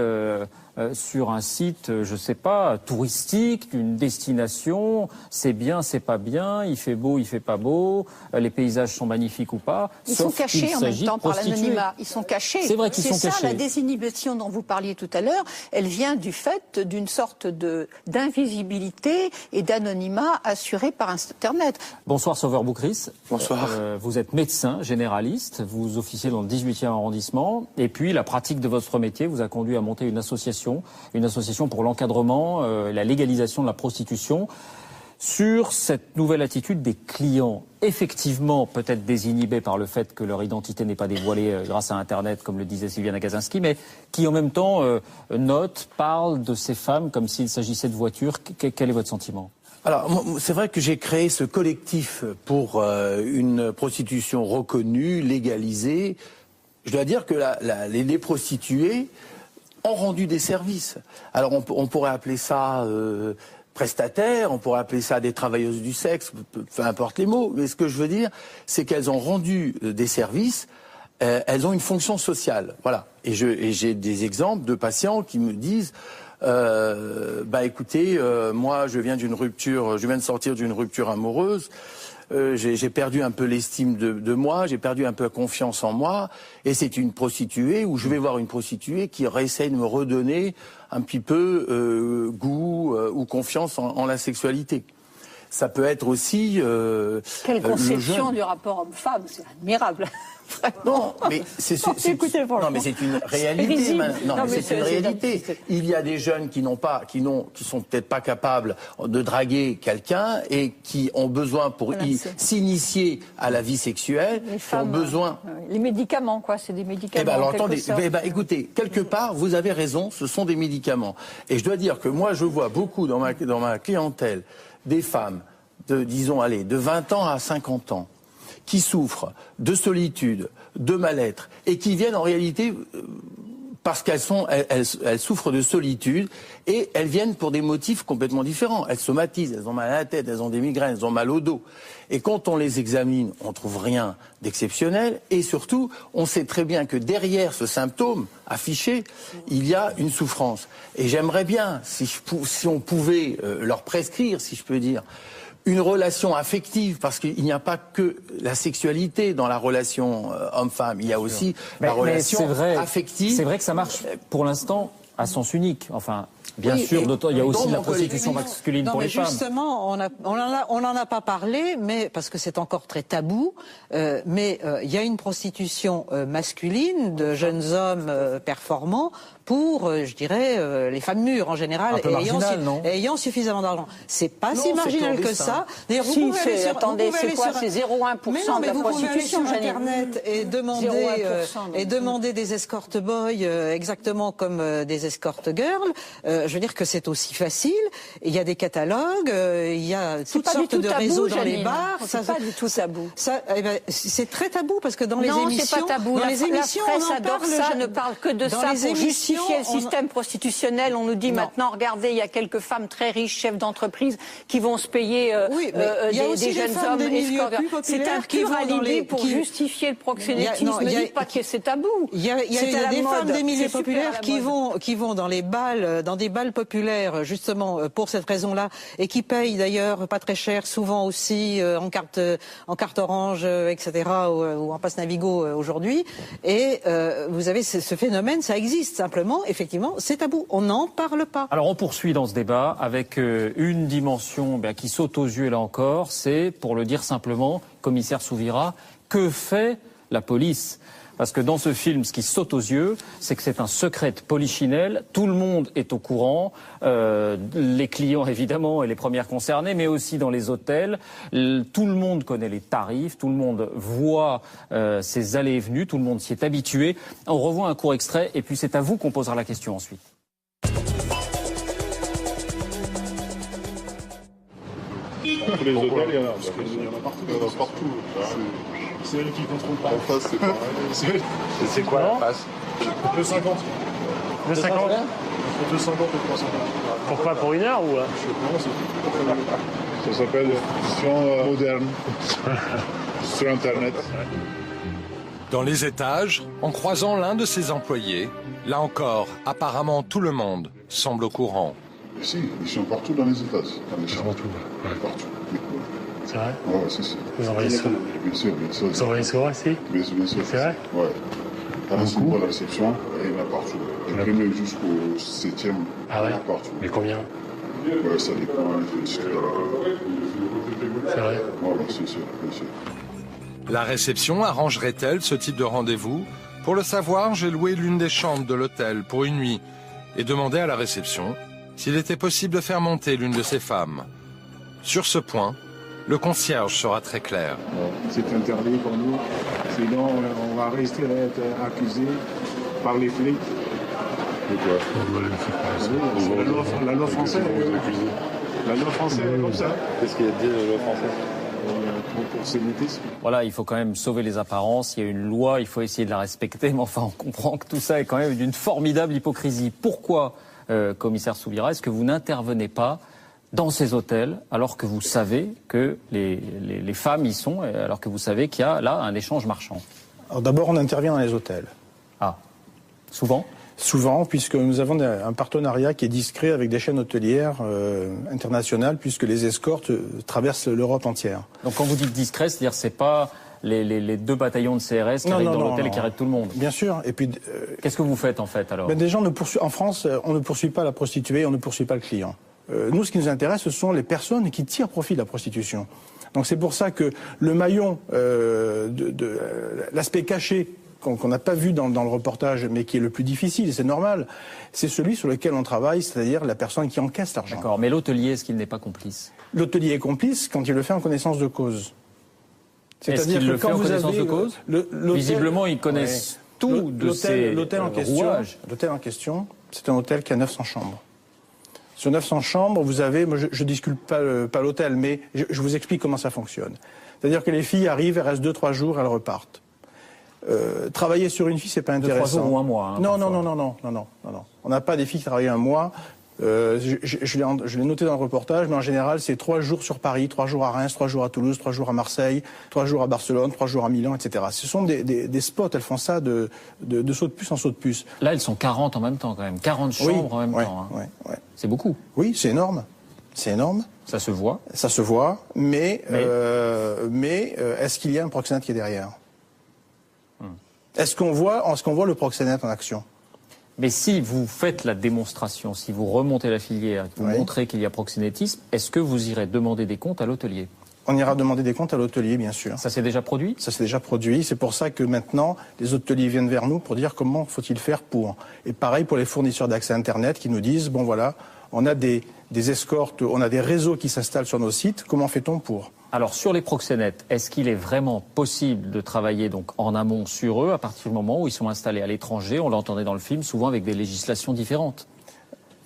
sur un site, je sais pas, touristique, d'une destination, c'est bien, c'est pas bien, il fait beau, il fait pas beau, les paysages sont magnifiques ou pas.
Ils sont cachés en même temps par l'anonymat. Ils sont cachés.
C'est vrai qu'ils sont cachés.
C'est ça, la désinhibition dont vous parliez tout à l'heure, elle vient du fait d'une sorte d'invisibilité et d'anonymat assuré par Internet.
Bonsoir Sauveur Boukris.
Bonsoir.
Vous êtes médecin généraliste, vous officiez dans le 18e arrondissement, et puis la pratique de votre métier vous a conduit à monter une association pour l'encadrement, la légalisation de la prostitution. Sur cette nouvelle attitude des clients, effectivement peut-être désinhibés par le fait que leur identité n'est pas dévoilée grâce à Internet, comme le disait Sylviane Agacinski, mais qui en même temps notent, parlent de ces femmes comme s'il s'agissait de voitures. Quel est votre sentiment ?
Alors, c'est vrai que j'ai créé ce collectif pour une prostitution reconnue, légalisée. Je dois dire que les prostituées ont rendu des services. Alors on pourrait appeler ça prestataires, on pourrait appeler ça des travailleuses du sexe, peu importe les mots, mais ce que je veux dire, c'est qu'elles ont rendu des services, elles ont une fonction sociale, voilà. Et j'ai des exemples de patients qui me disent écoutez, moi je viens de sortir d'une rupture amoureuse, j'ai perdu un peu l'estime de moi, j'ai perdu un peu confiance en moi, et c'est une prostituée, ou je vais voir une prostituée qui essaie de me redonner un petit peu goût ou confiance en la sexualité. Ça peut être aussi...
Quelle conception du rapport homme-femme, c'est admirable.
Non, mais c'est une réalité. C'est une réalité. Il y a des jeunes qui sont peut-être pas capables de draguer quelqu'un et qui ont besoin pour s'initier à la vie sexuelle,
les femmes,
ont besoin.
Les médicaments, quoi, c'est des médicaments.
Écoutez, quelque part, vous avez raison, ce sont des médicaments. Et je dois dire que moi, je vois beaucoup dans ma clientèle des femmes de 20 ans à 50 ans qui souffrent de solitude, de mal-être, et qui viennent en réalité parce qu'elles souffrent de solitude, et elles viennent pour des motifs complètement différents. Elles somatisent, elles ont mal à la tête, elles ont des migraines, elles ont mal au dos. Et quand on les examine, on trouve rien d'exceptionnel, et surtout, on sait très bien que derrière ce symptôme affiché, il y a une souffrance. Et j'aimerais bien, si on pouvait leur prescrire, si je peux dire, une relation affective, parce qu'il n'y a pas que la sexualité dans la relation homme-femme, il y a aussi la relation affective.
C'est vrai que ça marche pour l'instant à sens unique. Enfin, bien sûr, il y a aussi la prostitution masculine pour les femmes.
Justement, on n'en a pas parlé, mais parce que c'est encore très tabou. Mais il y a une prostitution masculine de jeunes hommes performants pour, je dirais, les femmes mûres en général, ayant suffisamment d'argent. C'est pas si marginal que ça. D'ailleurs, vous pouvez aller sur,
attendez, c'est quoi? C'est 0,1% de la prostitution,
sur Internet et demander des escort boys exactement comme des escort girls. Je veux dire que c'est aussi facile. Il y a des catalogues, il y a toutes sortes de réseaux dans les bars.
C'est pas du tout tabou.
C'est très tabou parce que dans les émissions,
non, c'est pas tabou. La presse adore ça. Je ne parle que de ça pour justifier le système prostitutionnel. On nous dit maintenant, regardez, il y a quelques femmes très riches, chefs d'entreprise, qui vont se payer des jeunes hommes escorts. C'est un pur alibi pour justifier le proxénétisme. Ne dites pas que c'est tabou.
Il y a des femmes des milieux populaires qui vont dans les balles, dans des balles populaires, justement pour cette raison-là, et qui payent d'ailleurs pas très cher, souvent aussi en carte orange, etc., ou en passe Navigo aujourd'hui. Et vous avez ce phénomène, ça existe simplement. Effectivement, c'est tabou. On n'en parle pas.
Alors on poursuit dans ce débat avec une dimension qui saute aux yeux là encore. C'est, pour le dire simplement, commissaire Souvira, que fait la police ? Parce que dans ce film, ce qui saute aux yeux, c'est que c'est un secret de polichinelle. Tout le monde est au courant, les clients évidemment et les premières concernées, mais aussi dans les hôtels. Tout le monde connaît les tarifs, tout le monde voit ces allées et venues, tout le monde s'y est habitué. On revoit un court extrait et puis c'est à vous qu'on posera la question ensuite.
Pour les hôtels, il y en a, parce qu'il y en a partout. C'est eux qui contrôlent pas. En face, c'est pareil.
C'est quoi la passe
2,50.
2,50
2,50 et 3,50.
Pourquoi, pour une heure ou
Je sais pas, ça s'appelle prostitution moderne. Sur Internet.
Dans les étages, en croisant l'un de ses employés, là encore, apparemment tout le monde semble au courant.
Si, ils sont partout dans les étages, dans les chambres. Partout.
C'est vrai?
Ouais, c'est.
Vous envoyez souvent?
Bien sûr.
Vous envoyez souvent ici?
Bien sûr. C'est
vrai?
Ouais. À la réception, il y en a partout. Du premier jusqu'au 7e,
ah ouais?
il y en a partout.
Mais combien?
Ouais, ça dépend.
C'est vrai?
Ouais, c'est sûr, bien sûr.
La réception arrangerait-elle ce type de rendez-vous? Pour le savoir, j'ai loué l'une des chambres de l'hôtel pour une nuit et demandé à la réception s'il était possible de faire monter l'une de ces femmes. Sur ce point, le concierge sera très clair.
C'est interdit pour nous, sinon on va rester à être accusé par les flics.
De quoi?
La loi française. La loi française est comme ça.
Qu'est-ce qu'il y a de dire la loi française?
Voilà, il faut quand même sauver les apparences, il y a une loi, il faut essayer de la respecter, mais enfin on comprend que tout ça est quand même d'une formidable hypocrisie. Pourquoi, commissaire Souvira, est-ce que vous n'intervenez pas dans ces hôtels alors que vous savez que les femmes y sont, alors que vous savez qu'il y a là un échange marchand?
Alors d'abord, on intervient dans les hôtels.
Ah, souvent?
Souvent, puisque nous avons un partenariat qui est discret avec des chaînes hôtelières internationales, puisque les escortes traversent l'Europe entière.
Donc quand vous dites discret, c'est-à-dire c'est pas les 2 bataillons de CRS qui arrivent dans l'hôtel et qui arrêtent tout le monde?
Bien sûr. Et puis,
qu'est-ce que vous faites en fait alors?
Des gens en France, on ne poursuit pas la prostituée, on ne poursuit pas le client. Nous, ce qui nous intéresse, ce sont les personnes qui tirent profit de la prostitution. Donc c'est pour ça que le maillon l'aspect caché qu'on n'a pas vu dans le reportage, mais qui est le plus difficile, et c'est normal, c'est celui sur lequel on travaille, c'est-à-dire la personne qui encaisse l'argent.
D'accord, mais l'hôtelier, est-ce qu'il n'est pas complice?
L'hôtelier est complice quand il le fait en connaissance de cause.
C'est-à-dire que quand vous avez de cause, visiblement, ils connaissent tout de ces rouages.
L'hôtel en question, c'est un hôtel qui a 900 chambres. Sur 900 chambres, vous avez, moi je ne discute pas l'hôtel, mais je vous explique comment ça fonctionne. C'est-à-dire que les filles arrivent, elles restent 2-3 jours, elles repartent. Travailler sur une fille, c'est pas intéressant.
2-3 jours ou un mois.
Non. On n'a pas des filles qui travaillent un mois. Je l'ai noté dans le reportage, mais en général, c'est 3 jours sur Paris, 3 jours à Reims, 3 jours à Toulouse, 3 jours à Marseille, 3 jours à Barcelone, 3 jours à Milan, etc. Ce sont des spots, elles font ça de saut de puce en saut de puce.
Là, elles sont 40 en même temps quand même, 40 chambres en même temps. Hein.
Ouais.
C'est beaucoup.
Oui, c'est énorme. C'est énorme.
Ça se voit.
Ça se voit, mais est-ce qu'il y a un proxénète qui est derrière? Est-ce qu'on voit le proxénète en action?
Mais si vous faites la démonstration, si vous remontez la filière, vous montrez qu'il y a proxénétisme, est-ce que vous irez demander des comptes à l'hôtelier?
On ira demander des comptes à l'hôtelier, bien sûr.
Ça s'est déjà produit? Ça
s'est déjà produit. C'est pour ça que maintenant, les hôteliers viennent vers nous pour dire comment faut-il faire pour. Et pareil pour les fournisseurs d'accès Internet qui nous disent, bon voilà, on a des escortes, on a des réseaux qui s'installent sur nos sites, comment fait-on pour?
Alors sur les proxénètes, est-ce qu'il est vraiment possible de travailler donc en amont sur eux à partir du moment où ils sont installés à l'étranger? On l'entendait dans le film, souvent avec des législations différentes.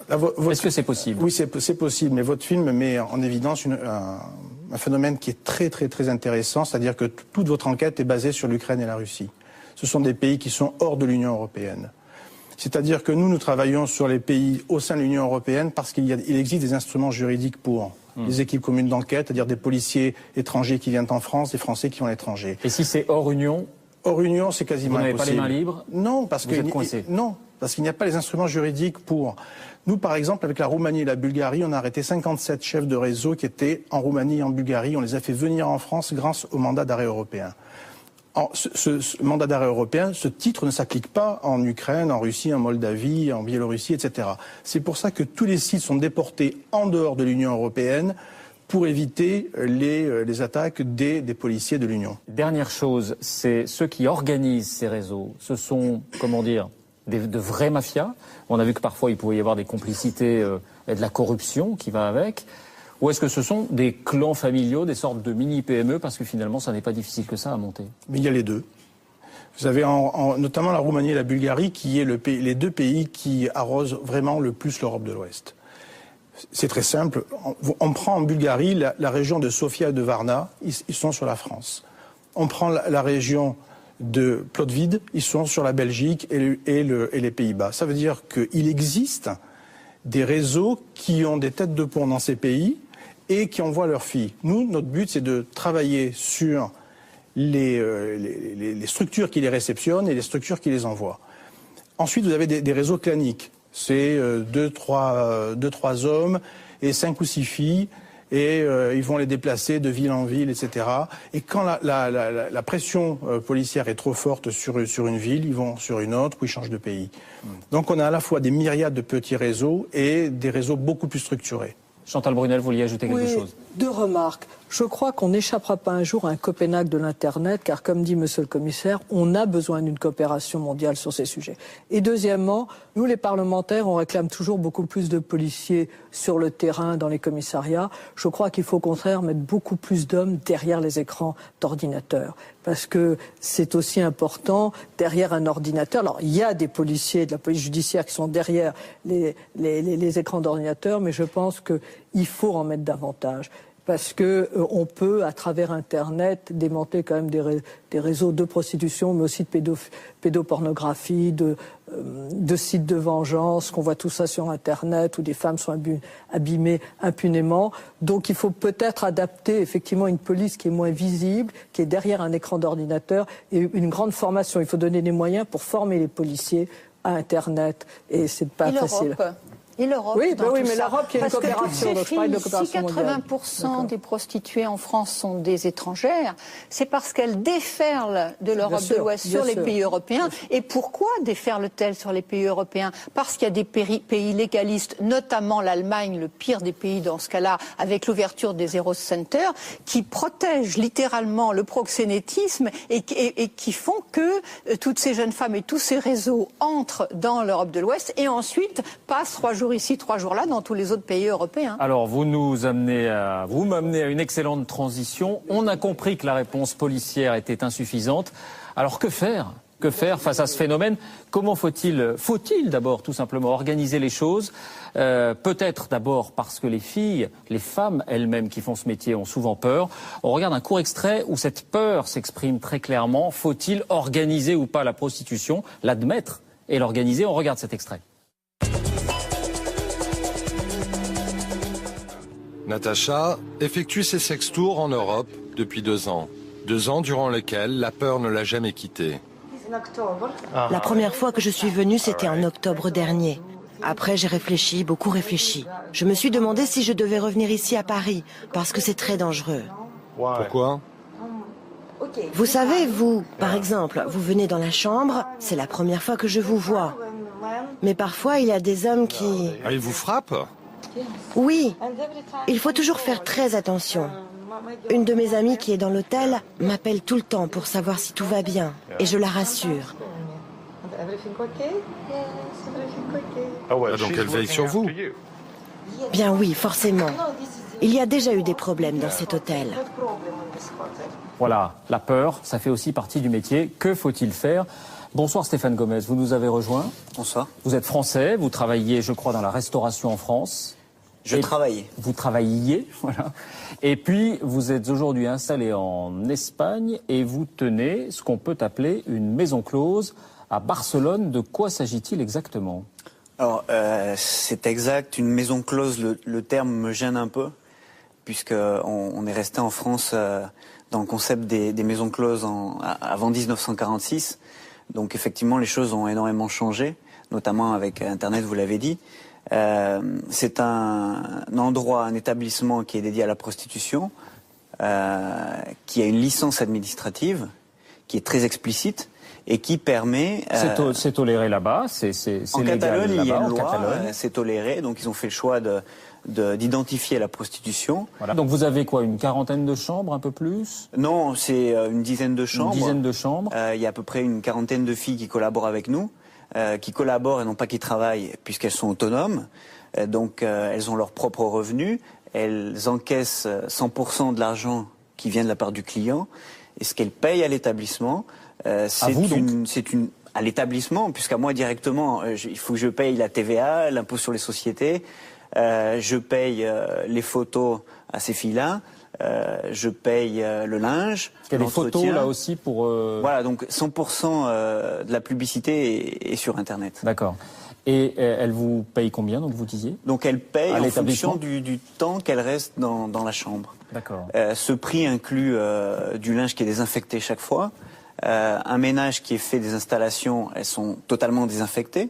Est-ce que c'est possible?
Oui, c'est possible, mais votre film met en évidence un phénomène qui est très très très intéressant, c'est-à-dire que toute votre enquête est basée sur l'Ukraine et la Russie. Ce sont des pays qui sont hors de l'Union européenne. C'est-à-dire que nous travaillons sur les pays au sein de l'Union européenne parce qu'il existe des instruments juridiques pour les équipes communes d'enquête, c'est-à-dire des policiers étrangers qui viennent en France, des Français qui vont à l'étranger.
Et si c'est hors Union?
Hors Union, c'est quasiment impossible.
Vous n'avez pas les mains libres?
Non, parce qu'il n'y a pas les instruments juridiques pour. Nous, par exemple, avec la Roumanie et la Bulgarie, on a arrêté 57 chefs de réseau qui étaient en Roumanie et en Bulgarie. On les a fait venir en France grâce au mandat d'arrêt européen. Ce mandat d'arrêt européen, ce titre ne s'applique pas en Ukraine, en Russie, en Moldavie, en Biélorussie, etc. C'est pour ça que tous les sites sont déportés en dehors de l'Union européenne pour éviter les attaques des policiers de l'Union.
Dernière chose, c'est ceux qui organisent ces réseaux. Ce sont, comment dire, de vraies mafias. On a vu que parfois il pouvait y avoir des complicités et de la corruption qui va avec. Ou est-ce que ce sont des clans familiaux, des sortes de mini-PME, parce que finalement, ça n'est pas difficile que ça à monter?
Mais il y a les deux. Vous avez notamment la Roumanie et la Bulgarie, qui est les deux pays qui arrosent vraiment le plus l'Europe de l'Ouest. C'est très simple. On prend en Bulgarie la région de Sofia et de Varna, ils sont sur la France. On prend la région de Plotvid, ils sont sur la Belgique et les Pays-Bas. Ça veut dire qu'il existe des réseaux qui ont des têtes de pont dans ces pays et qui envoient leurs filles. Nous, notre but, c'est de travailler sur les structures qui les réceptionnent et les structures qui les envoient. Ensuite, vous avez des réseaux claniques. C'est 2-3 hommes et 5 ou 6 filles. Et ils vont les déplacer de ville en ville, etc. Et quand la pression policière est trop forte sur une ville, ils vont sur une autre ou ils changent de pays. Donc on a à la fois des myriades de petits réseaux et des réseaux beaucoup plus structurés.
Chantal Brunel, vous vouliez ajouter quelque chose?
2 remarques. Je crois qu'on n'échappera pas un jour à un Copenhague de l'Internet, car comme dit Monsieur le Commissaire, on a besoin d'une coopération mondiale sur ces sujets. Et deuxièmement, nous les parlementaires, on réclame toujours beaucoup plus de policiers sur le terrain, dans les commissariats. Je crois qu'il faut au contraire mettre beaucoup plus d'hommes derrière les écrans d'ordinateur. Parce que c'est aussi important, derrière un ordinateur. Alors, il y a des policiers de la police judiciaire qui sont derrière les écrans d'ordinateur, mais je pense qu'il faut en mettre davantage. Parce que on peut, à travers Internet, démanteler quand même des réseaux de prostitution, mais aussi de pédopornographie, de sites de vengeance, qu'on voit tout ça sur Internet, où des femmes sont abîmées impunément. Donc il faut peut-être adapter effectivement une police qui est moins visible, qui est derrière un écran d'ordinateur, et une grande formation. Il faut donner des moyens pour former les policiers à Internet, et c'est pas facile.
Et l'Europe.
Oui, mais l'Europe, il y a une
Parce
coopération.
Que toutes ces filles, si 80%
mondiale.
des prostituées en France sont des étrangères, c'est parce qu'elles déferlent de l'Europe de l'Ouest sur les pays européens. Et pourquoi déferlent-elles sur les pays européens? Parce qu'il y a des pays légalistes, notamment l'Allemagne, le pire des pays dans ce cas-là, avec l'ouverture des Eros Centers, qui protègent littéralement le proxénétisme et qui font que toutes ces jeunes femmes et tous ces réseaux entrent dans l'Europe de l'Ouest et ensuite passent 3 jours ici, 3 jours là, dans tous les autres pays européens.
Alors, vous m'amenez à une excellente transition. On a compris que la réponse policière était insuffisante. Alors, que faire? Que faire face à ce phénomène? Comment faut-il d'abord tout simplement organiser les choses? Peut-être d'abord parce que les femmes elles-mêmes qui font ce métier ont souvent peur. On regarde un court extrait où cette peur s'exprime très clairement. Faut-il organiser ou pas la prostitution, l'admettre et l'organiser? On regarde cet extrait.
Natacha effectue ses sextours en Europe depuis 2 ans. 2 ans durant lesquels la peur ne l'a jamais quittée.
La première fois que je suis venue, c'était en octobre dernier. Après, j'ai réfléchi, beaucoup réfléchi. Je me suis demandé si je devais revenir ici à Paris, parce que c'est très dangereux.
Pourquoi?
Vous savez, vous, par exemple, vous venez dans la chambre, c'est la première fois que je vous vois. Mais parfois, il y a des hommes qui...
Ah, ils vous frappent?
Oui, il faut toujours faire très attention. Une de mes amies qui est dans l'hôtel m'appelle tout le temps pour savoir si tout va bien, et je la rassure.
Ah, donc elle veille sur vous?
Bien oui, forcément. Il y a déjà eu des problèmes dans cet hôtel.
Voilà, la peur, ça fait aussi partie du métier. Que faut-il faire? Bonsoir Stéphane Gomez, vous nous avez rejoint.
Bonsoir.
Vous êtes français, vous travaillez, je crois, dans la restauration en France.
Je travaillais.
Vous travailliez, voilà. Et puis, vous êtes aujourd'hui installé en Espagne et vous tenez ce qu'on peut appeler une maison close à Barcelone. De quoi s'agit-il exactement?
Alors, c'est exact. Une maison close, le terme me gêne un peu, puisqu'on est resté en France dans le concept des maisons closes avant 1946. Donc, effectivement, les choses ont énormément changé, notamment avec Internet, vous l'avez dit. C'est un endroit, un établissement qui est dédié à la prostitution, qui a une licence administrative, qui est très explicite et qui permet...
C'est toléré là-bas, c'est
en
légal
Catalogne, il y a
là-bas,
une
en
loi,
Catalogne.
c'est toléré, donc ils ont fait le choix d'identifier la prostitution.
Voilà. Donc vous avez quoi, une quarantaine de chambres, un peu plus?
Non, c'est une dizaine de chambres.
Une dizaine de chambres.
Il y a à peu près une quarantaine de filles qui collaborent avec nous, qui collaborent et non pas qui travaillent, puisqu'elles sont autonomes. Donc elles ont leurs propres revenus, elles encaissent 100% de l'argent qui vient de la part du client, et ce qu'elles payent à l'établissement, à l'établissement, puisqu'à moi directement, il faut que je paye la TVA, l'impôt sur les sociétés, je paye les photos à ces filles-là, je paye le linge,
il y a des photos là aussi pour...
Voilà, donc 100% de la publicité est sur Internet.
D'accord. Et elle vous paye combien, donc vous disiez?
Donc elle paye en fonction du temps qu'elle reste dans la chambre.
D'accord.
Ce prix inclut du linge qui est désinfecté chaque fois, un ménage qui est fait des installations, elles sont totalement désinfectées.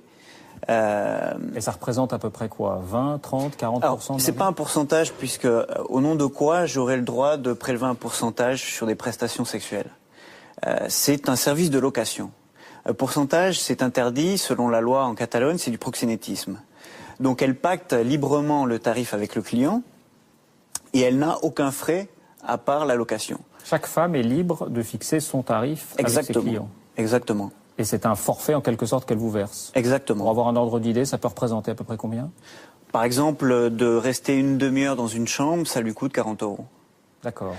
Et ça représente à peu près quoi? 20, 30, 40%?
C'est pas un pourcentage, puisque au nom de quoi j'aurai le droit de prélever un pourcentage sur des prestations sexuelles. C'est un service de location. Pourcentage, c'est interdit, selon la loi en Catalogne, c'est du proxénétisme. Donc elle pacte librement le tarif avec le client et elle n'a aucun frais à part la location.
Chaque femme est libre de fixer son tarif avec ses clients.
Exactement.
Et c'est un forfait en quelque sorte qu'elle vous verse.
Exactement.
Pour avoir un ordre d'idée, ça peut représenter à peu près combien?
Par exemple, de rester une demi-heure dans une chambre, ça lui coûte 40 €.
D'accord.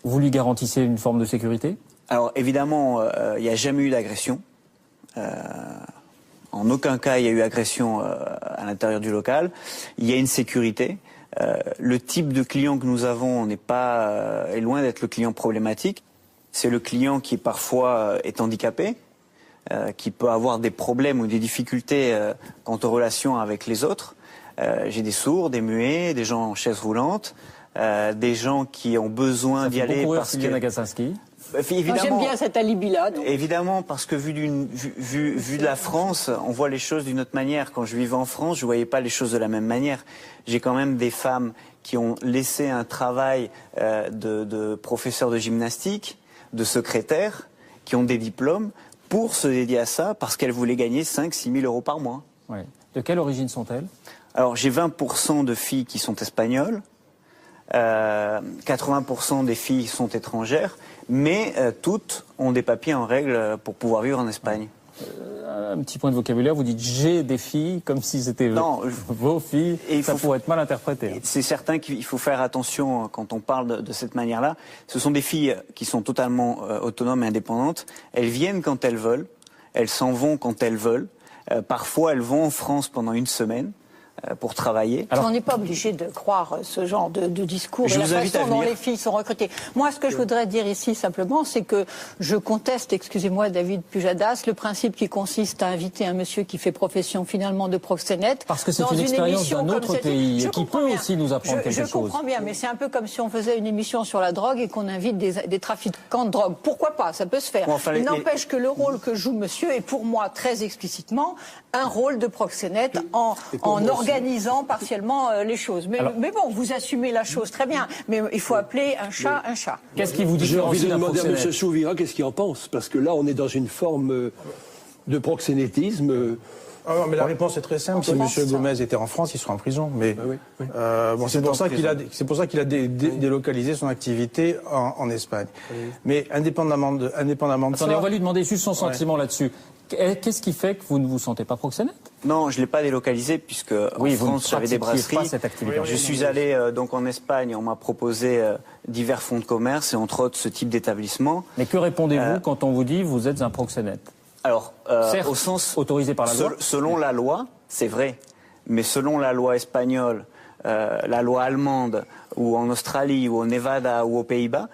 Vous lui garantissez une forme de sécurité?
Alors évidemment, il n'y a jamais eu d'agression. En aucun cas il y a eu agression à l'intérieur du local. Il y a une sécurité. Le type de client que nous avons est loin d'être le client problématique. C'est le client qui parfois est handicapé, qui peut avoir des problèmes ou des difficultés quant aux relations avec les autres. J'ai des sourds, des muets, des gens en chaise roulante, des gens qui ont besoin d'y aller parce que...
Nagasaki.
J'aime bien cet alibi-là.
Évidemment, parce que vu de la France, on voit les choses d'une autre manière. Quand je vivais en France, je ne voyais pas les choses de la même manière. J'ai quand même des femmes qui ont laissé un travail de professeur de gymnastique, de secrétaire, qui ont des diplômes, pour se dédier à ça, parce qu'elles voulaient gagner 5 000 € par mois.
Ouais. De quelle origine sont-elles?
Alors, j'ai 20% de filles qui sont espagnoles, 80% des filles sont étrangères, mais toutes ont des papiers en règle pour pouvoir vivre en Espagne.
Un petit point de vocabulaire, vous dites « j'ai des filles » comme si c'était vos filles, et ça pourrait être mal interprété.
C'est certain qu'il faut faire attention quand on parle de cette manière-là. Ce sont des filles qui sont totalement autonomes et indépendantes. Elles viennent quand elles veulent, elles s'en vont quand elles veulent. Parfois, elles vont en France pendant une semaine. pour travailler.
Alors, on n'est pas obligé de croire ce genre de discours et la façon dont les filles sont recrutées. Moi, ce que je voudrais dire ici simplement, c'est que je conteste, excusez-moi David Pujadas, le principe qui consiste à inviter un monsieur qui fait profession finalement de proxénète.
Parce que c'est une expérience d'un autre pays et qui peut aussi nous apprendre quelque chose.
Je comprends bien, mais c'est un peu comme si on faisait une émission sur la drogue et qu'on invite des trafiquants de drogue. Pourquoi pas? Ça peut se faire. Bon, enfin, il n'empêche que le rôle que joue monsieur est pour moi très explicitement un rôle de proxénète en organisant partiellement les choses. Mais bon, vous assumez la chose très bien. Mais il faut appeler un chat un chat.
Qu'est-ce qui vous dit?
J'ai envie de demander à M. Souvira qu'est-ce qu'il en pense. Parce que là, on est dans une forme de proxénétisme.
Ah non, mais la réponse est très simple. Si M. Gomez était en France, il serait en prison. Mais bon, c'est pour ça qu'il a délocalisé son activité en Espagne. Mais indépendamment de ça...
Attendez, on va lui demander juste son sentiment là-dessus. Qu'est-ce qui fait que vous ne vous sentez pas proxénète?
Non, je ne l'ai pas délocalisé puisque en France j'avais des brasseries. Je suis allé donc en Espagne, on m'a proposé divers fonds de commerce et entre autres ce type d'établissement.
Mais que répondez-vous quand on vous dit vous êtes un proxénète?
Alors, certes, au sens
autorisé par la loi.
Selon la loi, c'est vrai, mais selon la loi espagnole, la loi allemande, ou en Australie, ou au Nevada, ou aux Pays-Bas,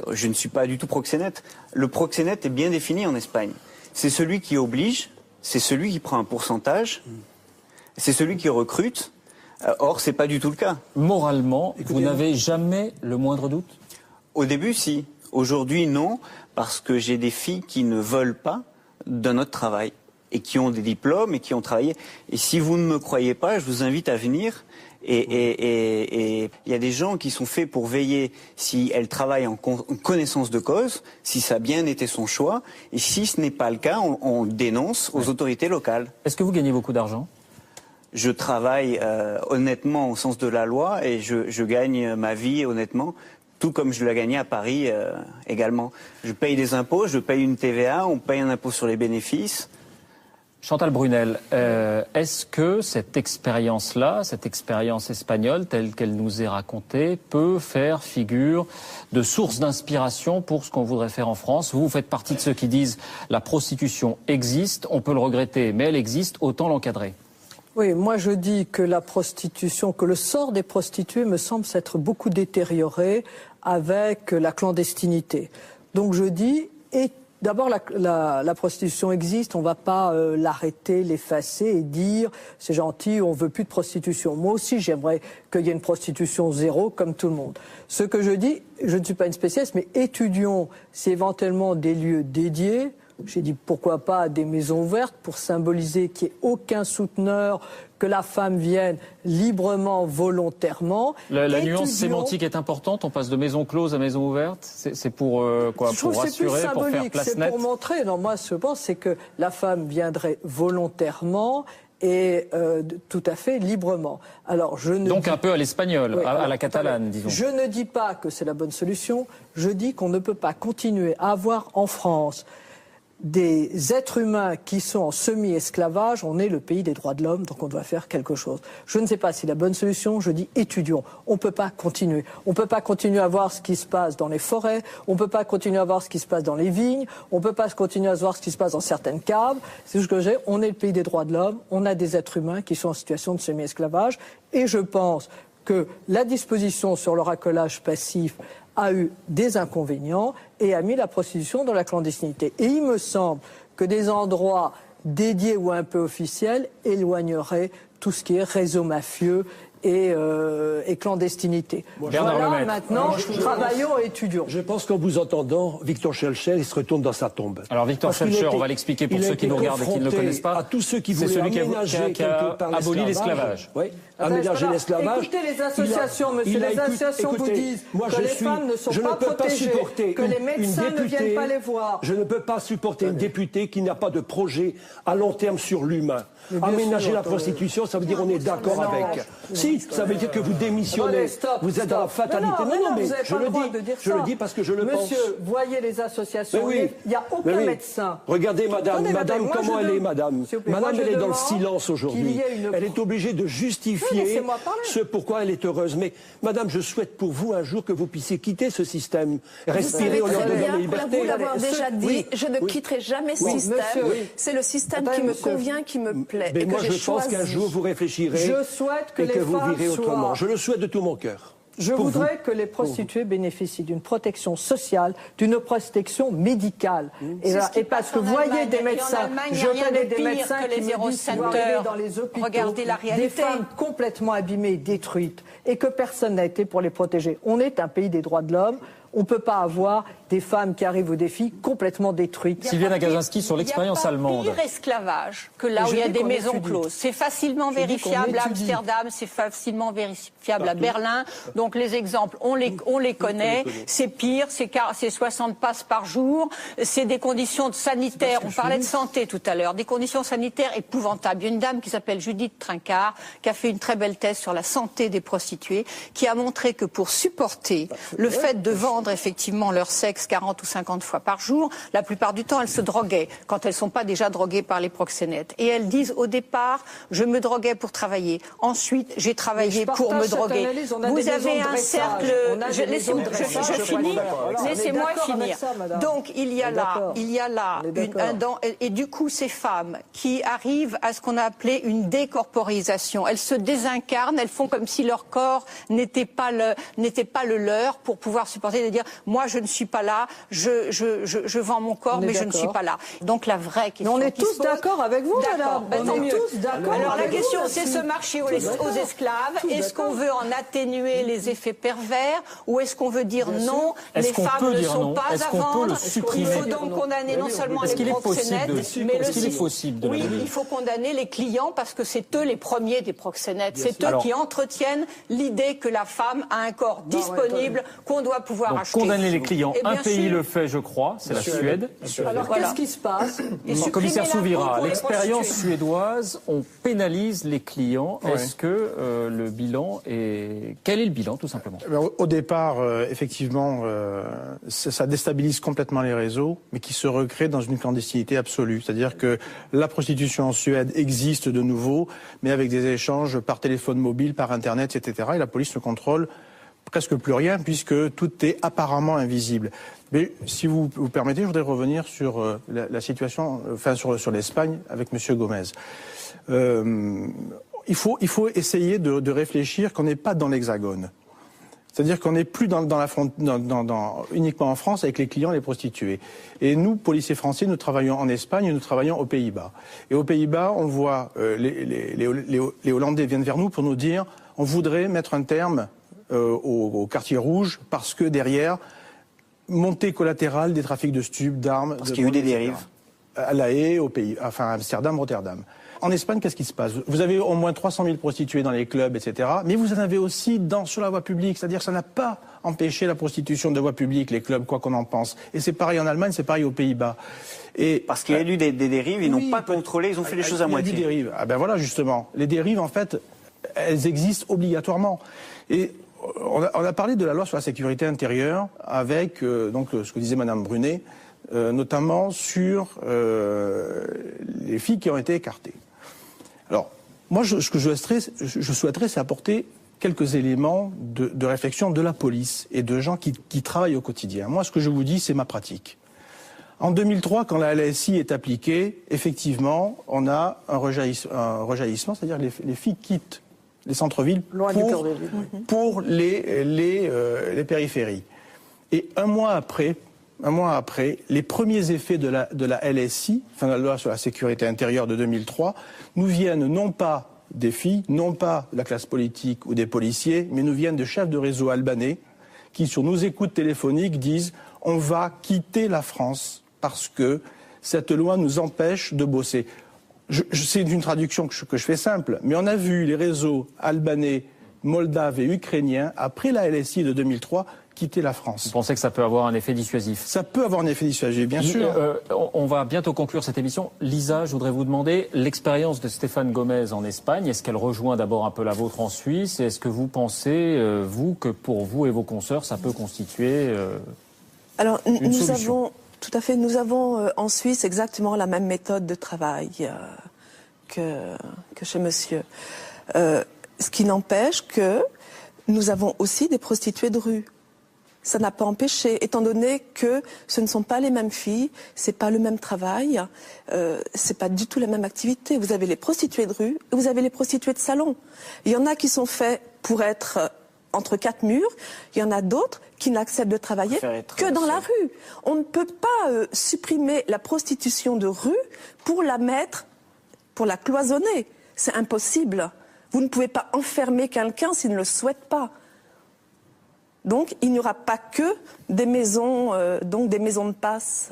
je ne suis pas du tout proxénète. Le proxénète est bien défini en Espagne. C'est celui qui oblige, c'est celui qui prend un pourcentage, c'est celui qui recrute. Or, c'est pas du tout le cas.
Moralement, vous n'avez jamais le moindre doute?
Au début, si. Aujourd'hui, non, parce que j'ai des filles qui ne veulent pas de notre travail et qui ont des diplômes et qui ont travaillé. Et si vous ne me croyez pas, je vous invite à venir. Et il y a des gens qui sont faits pour veiller si elle travaille en connaissance de cause, si ça a bien été son choix. Et si ce n'est pas le cas, on dénonce aux autorités locales.
Est-ce que vous gagnez beaucoup d'argent?
Je travaille honnêtement au sens de la loi et je gagne ma vie honnêtement. Tout comme je l'ai gagné à Paris également. Je paye des impôts, je paye une TVA, on paye un impôt sur les bénéfices.
Chantal Brunel, est-ce que cette expérience-là, cette expérience espagnole telle qu'elle nous est racontée, peut faire figure de source d'inspiration pour ce qu'on voudrait faire en France? Vous faites partie de ceux qui disent la prostitution existe, on peut le regretter, mais elle existe, autant l'encadrer.
Oui, moi je dis que la prostitution, que le sort des prostituées me semble s'être beaucoup détérioré avec la clandestinité. Donc je dis, d'abord la prostitution existe, on ne va pas l'arrêter, l'effacer et dire c'est gentil, on ne veut plus de prostitution. Moi aussi j'aimerais qu'il y ait une prostitution zéro comme tout le monde. Ce que je dis, je ne suis pas une spécialiste, mais étudions si éventuellement des lieux dédiés. J'ai dit pourquoi pas des maisons ouvertes pour symboliser qu'il n'y ait aucun souteneur, que la femme vienne librement, volontairement.
La nuance sémantique est importante, on passe de maison close à maison ouverte. C'est pour quoi? Pour rassurer, pour faire place nette?
C'est pour montrer. Non, moi je pense c'est que la femme viendrait volontairement et tout à fait librement. Alors,
donc un peu à l'espagnol, oui, à la catalane, disons.
Je ne dis pas que c'est la bonne solution, je dis qu'on ne peut pas continuer à avoir en France des êtres humains qui sont en semi-esclavage. On est le pays des droits de l'homme, donc on doit faire quelque chose. Je ne sais pas si la bonne solution, je dis étudions. On ne peut pas continuer. On ne peut pas continuer à voir ce qui se passe dans les forêts, on ne peut pas continuer à voir ce qui se passe dans les vignes, on ne peut pas continuer à voir ce qui se passe dans certaines caves. C'est ce que j'ai. On est le pays des droits de l'homme, on a des êtres humains qui sont en situation de semi-esclavage, et je pense que la disposition sur le racolage passif a eu des inconvénients et a mis la prostitution dans la clandestinité. Et il me semble que des endroits dédiés ou un peu officiels éloigneraient tout ce qui est réseau mafieux et clandestinité. Voilà, maintenant, travaillons et étudions.
Je pense qu'en vous entendant, Victor Schœlcher, il se retourne dans sa tombe.
Alors Victor Schœlcher, on va l'expliquer pour ceux qui nous regardent et qui ne le connaissent pas.
À tous ceux qui voulaient aménager
qui a aboli l'esclavage.
Oui, aménager l'esclavage.
Écoutez les associations, monsieur, les associations vous disent que les femmes ne sont pas protégées, que les médecins ne viennent pas les voir.
Je ne peux pas supporter une députée qui n'a pas de projet à long terme sur l'humain. Aménager la prostitution, ça veut dire on est d'accord avec. Si, oui, ça veut dire que vous démissionnez. Vous êtes dans la fatalité.
Non, mais je le
dis parce que je le pense.
Monsieur, voyez les associations. Il n'y a aucun médecin.
Regardez, madame, comment elle est, madame. Madame, elle est dans le silence aujourd'hui. Elle est obligée de justifier ce pourquoi elle est heureuse. Mais, madame, je souhaite pour vous un jour que vous puissiez quitter ce système. Respirer au nom de la liberté.
Vous l'avoir déjà dit, je ne quitterai jamais ce système. C'est le système qui me convient, qui me plaît.
Mais moi, je pense qu'un jour, vous réfléchirez et que vous virez autrement. Je le souhaite de tout mon cœur.
Je voudrais que les prostituées bénéficient d'une protection sociale, d'une protection médicale. Et parce que vous voyez des médecins, je connais des médecins qui me disent qu'ils vont arriver dans les hôpitaux, des femmes complètement abîmées, détruites, et que personne n'a été pour les protéger. On est un pays des droits de l'homme. On ne peut pas avoir des femmes qui arrivent au défi complètement détruites.
Sylviane Agacinski sur l'expérience allemande.
Il n'y a pas pire esclavage que là où il y a des maisons closes. C'est facilement vérifiable à Amsterdam, c'est facilement vérifiable à Berlin. Donc les exemples, on les connaît. C'est pire, c'est 60 passes par jour. C'est des conditions sanitaires. On parlait de santé tout à l'heure. Des conditions sanitaires épouvantables. Il y a une dame qui s'appelle Judith Trincard qui a fait une très belle thèse sur la santé des prostituées, qui a montré que pour supporter le fait de vendre effectivement leur sexe 40 ou 50 fois par jour, la plupart du temps elles se droguaient quand elles ne sont pas déjà droguées par les proxénètes. Et elles disent au départ, je me droguais pour travailler, ensuite j'ai travaillé pour me droguer. Vous avez un cercle, je finis, laissez-moi finir. Donc il y a là et du coup ces femmes qui arrivent à ce qu'on a appelé une décorporisation, elles se désincarnent, elles font comme si leur corps n'était pas le leur pour pouvoir supporter de dire moi je ne suis pas là, je vends mon corps mais je ne suis pas là. Donc la vraie question.
Mais on est tous d'accord avec vous, madame.
On est tous d'accord. Alors la question c'est ce marché aux esclaves. Est-ce qu'on veut en atténuer les effets pervers ou est-ce qu'on veut dire non, les femmes ne sont pas à vendre. Il faut donc condamner non seulement les proxénètes, mais oui, il faut condamner les clients parce que c'est eux les premiers des proxénètes. C'est eux qui entretiennent l'idée que la femme a un corps disponible qu'on doit pouvoir acheter.
Condamner les clients. Un pays le fait, je crois, c'est la Suède.
Alors qu'est-ce qui se passe?
Commissaire Souvira, l'expérience suédoise, on pénalise les clients. Est-ce que le bilan est... Quel est le bilan, tout simplement?
Au départ, effectivement, ça déstabilise complètement les réseaux, mais qui se recréent dans une clandestinité absolue. C'est-à-dire que la prostitution en Suède existe de nouveau, mais avec des échanges par téléphone mobile, par Internet, etc. Et la police ne contrôle presque plus rien, puisque tout est apparemment invisible. Mais si vous permettez, je voudrais revenir sur la situation, enfin sur l'Espagne avec M. Gomez. Il faut essayer de réfléchir qu'on n'est pas dans l'Hexagone. C'est-à-dire qu'on n'est plus uniquement en France avec les clients, les prostituées. Et nous, policiers français, nous travaillons en Espagne et nous travaillons aux Pays-Bas. Et aux Pays-Bas, on voit les Hollandais viennent vers nous pour nous dire on voudrait mettre un terme au quartier rouge parce que derrière, montée collatérale des trafics de stupes, d'armes...
Parce qu'il y a eu des dérives.
À La Haye, à Amsterdam, Rotterdam. En Espagne, qu'est-ce qui se passe? Vous avez au moins 300 000 prostituées dans les clubs, etc. Mais vous en avez aussi sur la voie publique. C'est-à-dire que ça n'a pas empêché la prostitution de voie publique, les clubs, quoi qu'on en pense. Et c'est pareil en Allemagne, c'est pareil aux Pays-Bas.
Parce qu'il y a eu des dérives, ils n'ont pas contrôlé, ils ont fait les choses à moitié.
Il y a eu des dérives. Ah ben voilà, justement. Les dérives, en fait, elles existent obligatoirement. Et on a parlé de la loi sur la sécurité intérieure avec donc ce que disait Madame Brunet, notamment sur les filles qui ont été écartées. Alors, moi, ce que je souhaiterais, c'est apporter quelques éléments de réflexion de la police et de gens qui travaillent au quotidien. Moi, ce que je vous dis, c'est ma pratique. En 2003, quand la LSI est appliquée, effectivement, on a un rejaillissement, c'est-à-dire que les filles quittent les centres-villes pour les périphéries. Et un mois après, les premiers effets de la LSI, enfin la loi sur la sécurité intérieure de 2003, nous viennent non pas des filles, non pas de la classe politique ou des policiers, mais nous viennent de chefs de réseau albanais qui, sur nos écoutes téléphoniques, disent « on va quitter la France parce que cette loi nous empêche de bosser ». C'est une traduction que je fais simple, mais on a vu les réseaux albanais, moldaves et ukrainiens, après la LSI de 2003, quitter la France.
Vous pensez que ça peut avoir un effet dissuasif?
Ça peut avoir un effet dissuasif, bien sûr.
On va bientôt conclure cette émission. Lisa, je voudrais vous demander l'expérience de Stéphane Gomez en Espagne. Est-ce qu'elle rejoint d'abord un peu la vôtre en Suisse? Et est-ce que vous pensez, vous, que pour vous et vos consoeurs, ça peut constituer
Alors,
une solution?
Tout à fait. Nous avons en Suisse exactement la même méthode de travail que chez monsieur. Ce qui n'empêche que nous avons aussi des prostituées de rue. Ça n'a pas empêché, étant donné que ce ne sont pas les mêmes filles, c'est pas le même travail, c'est pas du tout la même activité. Vous avez les prostituées de rue et vous avez les prostituées de salon. Il y en a qui sont faits pour être entre quatre murs, il y en a d'autres qui n'acceptent de travailler que dans la rue. On ne peut pas supprimer la prostitution de rue pour la mettre, pour la cloisonner. C'est impossible. Vous ne pouvez pas enfermer quelqu'un s'il ne le souhaite pas. Donc, il n'y aura pas que des maisons, donc des maisons de passe.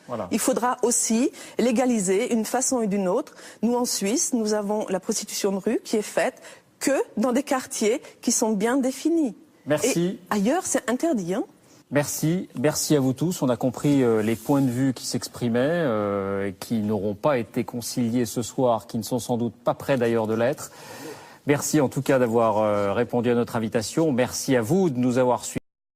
Voilà.
Il faudra aussi légaliser d'une façon ou d'une autre. Nous, en Suisse, nous avons la prostitution de rue qui est faite que dans des quartiers qui sont bien définis.
Merci.
Et ailleurs, c'est interdit. Hein.
Merci à vous tous. On a compris les points de vue qui s'exprimaient, qui n'auront pas été conciliés ce soir, qui ne sont sans doute pas prêts d'ailleurs de l'être. Merci en tout cas d'avoir répondu à notre invitation. Merci à vous de nous avoir suivis.